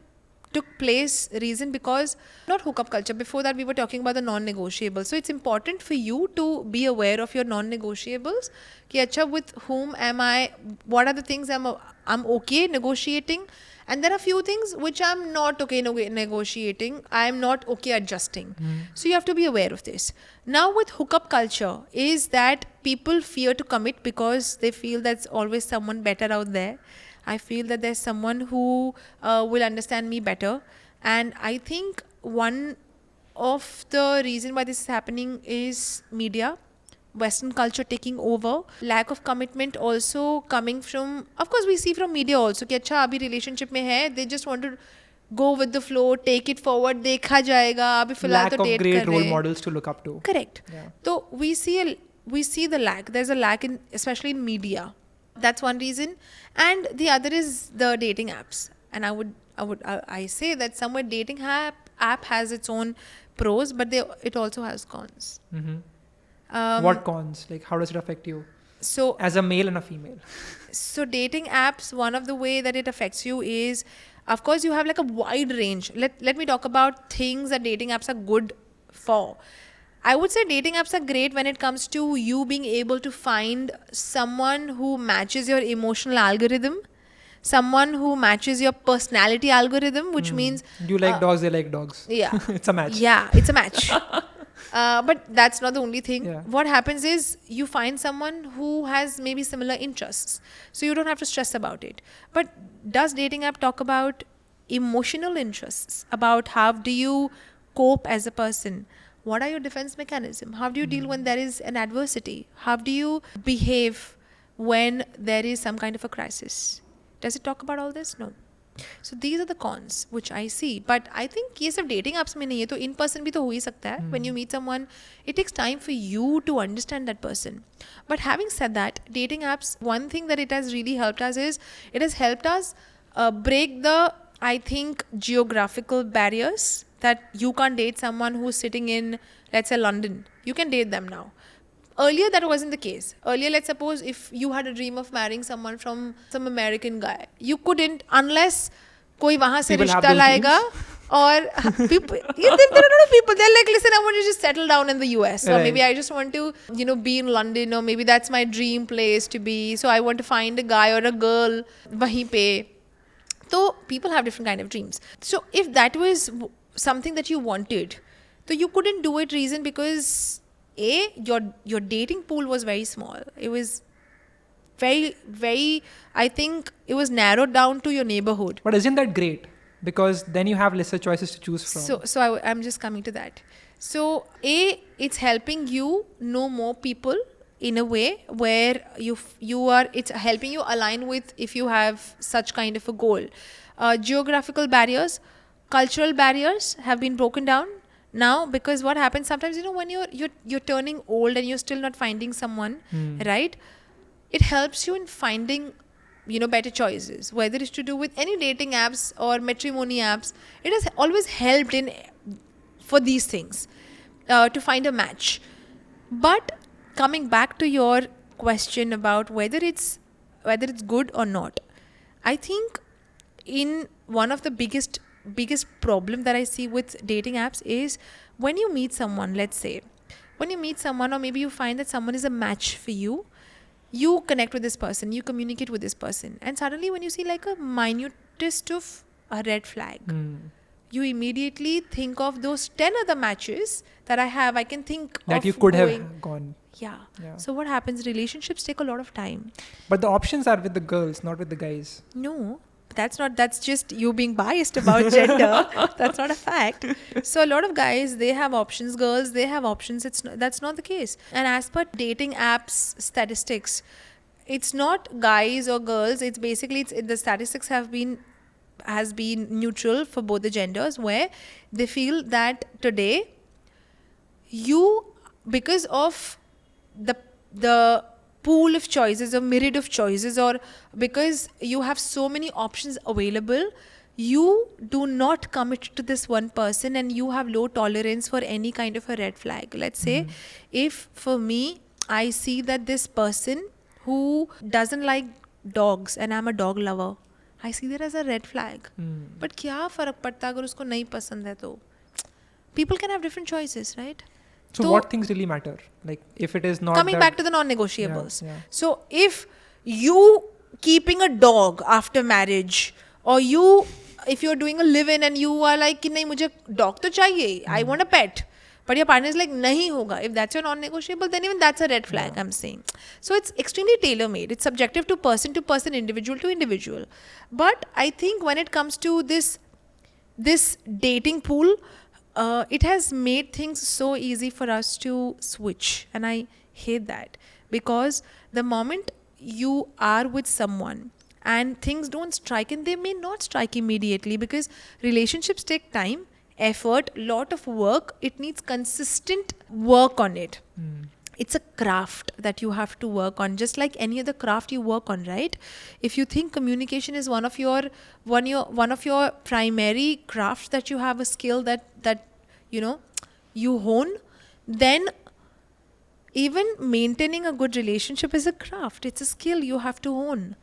A: place reason because, not hookup culture, before that we were talking about the non-negotiables. So it's important for you to be aware of your non-negotiables. Ki acha, with whom am I, what are the things I'm okay negotiating, and there are few things which I'm not okay negotiating, I'm not okay adjusting. So you have to be aware of this. Now with hookup culture is that people fear to commit because they feel that's always someone better out there. I feel that there's someone who will understand me better. And I think one of the reason why this is happening is media, Western culture taking over, lack of commitment also coming from, of course we see from media also, कि अच्छा अभी relationship में है, they just want to go with the flow, take it forward, देखा जाएगा, अभी फिलहाल
C: Lack
A: तो
C: of
A: date
C: great
A: कर
C: role
A: रहे हैं.
C: models to look up to.
A: Correct.
C: Yeah.
A: So we see the lack. There's a lack in, especially in media. That's one reason. And the other is the dating apps. And I say that somewhere dating app has its own pros, but it also has cons.
C: What cons? Like, how does it affect you
A: So
C: as a male and a female?
A: So dating apps, one of the way that it affects you is, of course, you have like a wide range. Let me talk about things that dating apps are good for. I would say dating apps are great when it comes to you being able to find someone who matches your emotional algorithm, someone who matches your personality algorithm, which means
C: You like dogs, they like dogs.
A: yeah,
C: It's a match.
A: yeah, it's a match. But that's not the only thing.
C: Yeah.
A: What happens is you find someone who has maybe similar interests. So you don't have to stress about it. But does dating app talk about emotional interests? About how do you cope as a person? What are your defense mechanism? How do you deal when there is an adversity? How do you behave when there is some kind of a crisis? Does it talk about all this? No. So these are the cons which I see. But I think ये सब dating apps में नहीं है, तो in person भी तो हो ही सकता है. When you meet someone, it takes time for you to understand that person. But having said that, dating apps, one thing that it has really helped us is, it has helped us break the, I think, geographical barriers that you can't date someone who's sitting in, let's say, London. You can date them now. Earlier, that wasn't the case. Earlier, let's suppose if you had a dream of marrying someone from some American guy, you couldn't unless कोई वहाँ से
C: People have
A: रिश्ता
C: those
A: लाएगा और people, there are a lot of people, they're like, listen, I want to just settle down in the US, or
C: Right.
A: maybe I just want to, be in London, or maybe that's my dream place to be. So I want to find a guy or a girl वहीं पे. So people have different kind of dreams. So if that was something that you wanted, so you couldn't do it reason because your dating pool was very small. It was very, very, I think it was narrowed down to your neighborhood.
C: But isn't that great? Because then you have lesser choices to choose from.
A: So I'm just coming to that. So it's helping you know more people in a way where it's helping you align with, if you have such kind of a goal. Geographical barriers, cultural barriers have been broken down now, because what happens sometimes, when you're turning old and you're still not finding someone, right? It helps you in finding better choices, whether it's to do with any dating apps or matrimony apps. It has always helped in for these things, to find a match. But coming back to your question about whether it's good or not, I think in one of the biggest problem that I see with dating apps is when you meet someone, let's say, when you meet someone, or maybe you find that someone is a match for you, you connect with this person, you communicate with this person, and suddenly when you see like a minutest of a red flag, you immediately think of those 10 other matches that I can think
C: that
A: of
C: you could
A: going.
C: have gone.
A: Yeah.
C: Yeah.
A: So what happens? Relationships take a lot of time.
C: But the options are with the girls, not with the guys.
A: No, that's just you being biased about gender. That's not a fact. So a lot of guys, they have options. Girls, they have options. That's not the case. And as per dating apps statistics, it's not guys or girls. It's basically the statistics has been neutral for both the genders, where they feel that today because of the pool of choices or myriad of choices, or because you have so many options available, you do not commit to this one person, and you have low tolerance for any kind of a red flag. Let's say if for me, I see that this person who doesn't like dogs and I'm a dog lover, I see that as a red flag. But क्या फर्क पड़ता अगर उसको नहीं पसंद है तो? People can have different choices, right?
C: So what things really matter? Like if it is not
A: coming
C: that,
A: back to the non-negotiables.
C: Yeah.
A: So if you keeping a dog after marriage, or if you're doing a live-in and you are like कि नहीं मुझे dog तो चाहिए, I want a pet, but your partner is like नहीं होगा, if that's your non-negotiable, then even that's a red flag. I'm saying. So it's extremely tailor-made. It's subjective to person, individual to individual. But I think when it comes to this dating pool, it has made things so easy for us to switch, and I hate that, because the moment you are with someone and things don't strike, and they may not strike immediately, because relationships take time, effort, lot of work. It needs consistent work on it. It's a craft that you have to work on, just like any other craft you work on, right? If you think communication is one of your primary crafts, that you have a skill that you hone, then even maintaining a good relationship is a craft. It's a skill you have to hone,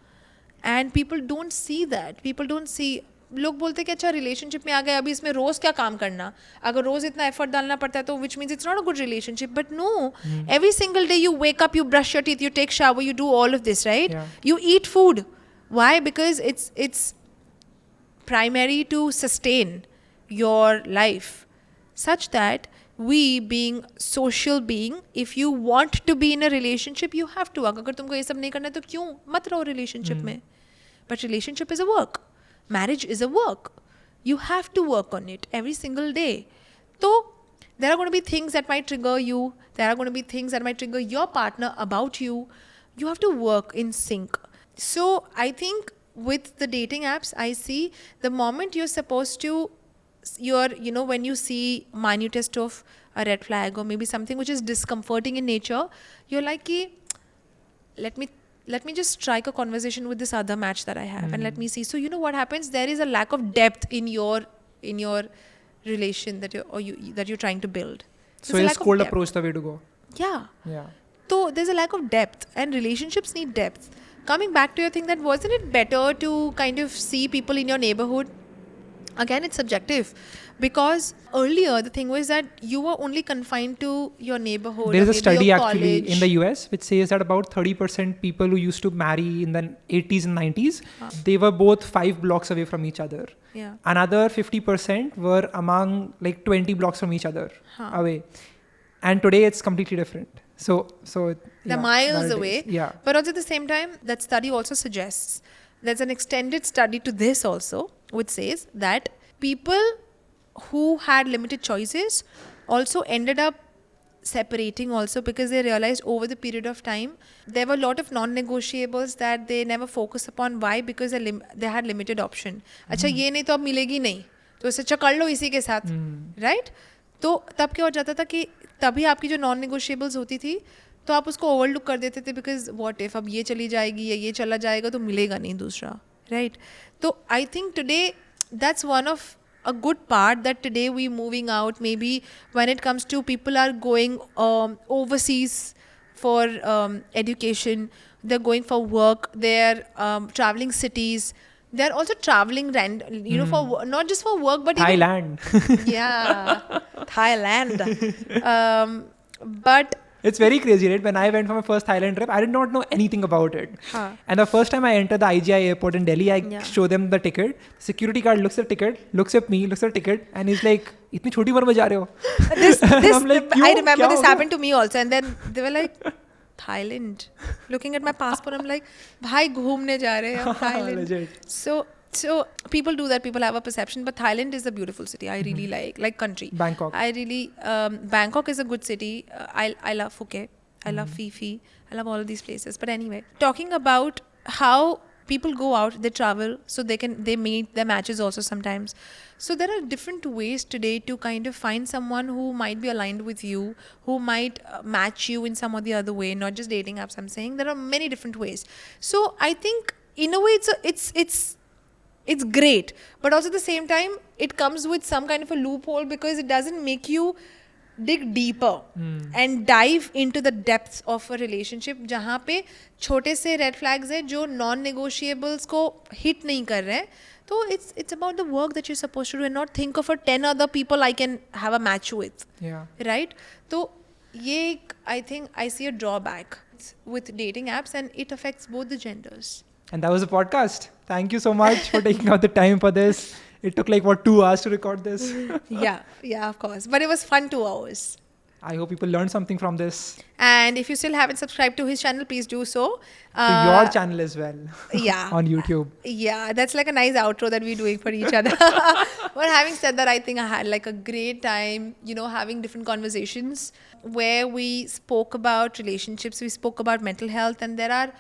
A: and people don't see that. People don't see. लोग बोलते कि अच्छा relationship में आ गए, अभी इसमें रोज क्या काम करना, अगर रोज इतना एफर्ट डालना पड़ता है तो which means it's not a good relationship. But no, every single day you wake up, you brush your teeth, you take shower, you do all of this, right?
C: Yeah.
A: You eat food. Why? Because it's primary to sustain your life, such that we being social being, if you want to be in a relationship, you have to. अगर तुमको ये सब नहीं करना है तो क्यों मत रहो relationship में. But relationship is a work. Marriage is a work. You have to work on it every single day. So there are going to be things that might trigger you. There are going to be things that might trigger your partner about you. You have to work in sync. So I think with the dating apps, I see the moment you're supposed to, when you see minutest of a red flag, or maybe something which is discomforting in nature, you're like, ki, let me just strike a conversation with this other match that I have, and let me see. So you know what happens? There is a lack of depth in your relation that you're trying to build.
C: So is cold approach the way to go?
A: Yeah.
C: Yeah.
A: So there's a lack of depth, and relationships need depth. Coming back to your thing, that wasn't it better to kind of see people in your neighborhood? Again, it's subjective, because earlier the thing was that you were only confined to your neighborhood.
C: There is
A: or
C: a
A: maybe
C: study
A: your
C: actually
A: college.
C: in the US which says that about 30% people who used to marry in the 80s and 90s, they were both 5 blocks away from each other.
A: Yeah.
C: Another 50% were among like 20 blocks from each other away. And today it's completely different. So
A: They're miles away.
C: Yeah.
A: But also at the same time, that study also suggests, there's an extended study to this also, which says that people who had limited choices also ended up separating also, because they realized over the period of time there were a lot of non-negotiables that they never focused upon. Why? Because they had limited option. अच्छा ये नहीं तो अब मिलेगी नहीं, तो इससे अच्छा कर लो इसी के साथ, right? तो तब क्या हो जाता था कि तभी आपकी जो नॉन नेगोशिएबल्स होती थी, तो आप उसको ओवरलुक कर देते थे बिकॉज व्हाट इफ अब ये चली जाएगी या ये चला जाएगा तो मिलेगा नहीं दूसरा, राइट? तो I think today that's one of a good part that today we moving out, maybe when it comes to people are going overseas for education, they're going for work, they're traveling cities, they're also traveling for not just for work but
C: Thailand.
A: even, yeah, Thailand. But
C: It's very crazy, right? When I went for my first Thailand trip, I did not know anything about it.
A: Huh.
C: And the first time I entered the IGI airport in Delhi, I
A: Yeah.
C: show them the ticket. Security guard looks at the ticket, looks at me, looks at the ticket, and he's like, "इतनी छोटी उम्र में जा रहे हो?"
A: this
C: I'm like,
A: I
C: "क्यों?
A: remember
C: क्या
A: this
C: हो गया?"
A: happened to me also, and then they were like, Thailand. Looking at my passport, I'm like, भाई घूमने जा रहे हैं हम Thailand.
C: Legit.
A: So people do that. People have a perception, but Thailand is a beautiful city. I really like country.
C: Bangkok.
A: I really Bangkok is a good city. I love Phuket. I love Phi Phi. I love all of these places. But anyway, talking about how people go out, they travel, so they meet their matches also sometimes. So there are different ways today to kind of find someone who might be aligned with you, who might match you in some or the other way, not just dating apps. I'm saying there are many different ways. So I think in a way it's great, but also at the same time it comes with some kind of a loophole because it doesn't make you dig deeper and dive into the depths of a relationship जहाँ पे छोटे से red flags हैं जो non-negotiables को hit नहीं कर रहे हैं. तो it's about the work that you're supposed to do and not think of 10 other people I can have a match with.
C: Yeah.
A: Right? तो ये I think I see a drawback with dating apps and it affects both the genders.
C: And that was the podcast. Thank you so much for taking out the time for this. It took like 2 hours to record this.
A: Yeah, of course. But it was fun 2 hours.
C: I hope people learned something from this.
A: And if you still haven't subscribed to his channel, please do so.
C: To your channel as well.
A: Yeah.
C: On YouTube.
A: Yeah, that's like a nice outro that we're doing for each other. But having said that, I think I had like a great time, having different conversations where we spoke about relationships, we spoke about mental health, and there are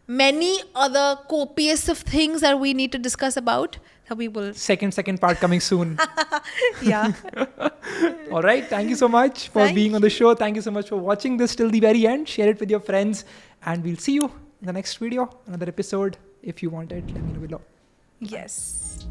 A: many other copious of things that we need to discuss about. So we will.
C: Second part coming soon.
A: Yeah.
C: All right. Thank you so much for being on the show. Thank you so much for watching this till the very end. Share it with your friends. And we'll see you in the next video, another episode. If you want it, let me know below.
A: Yes.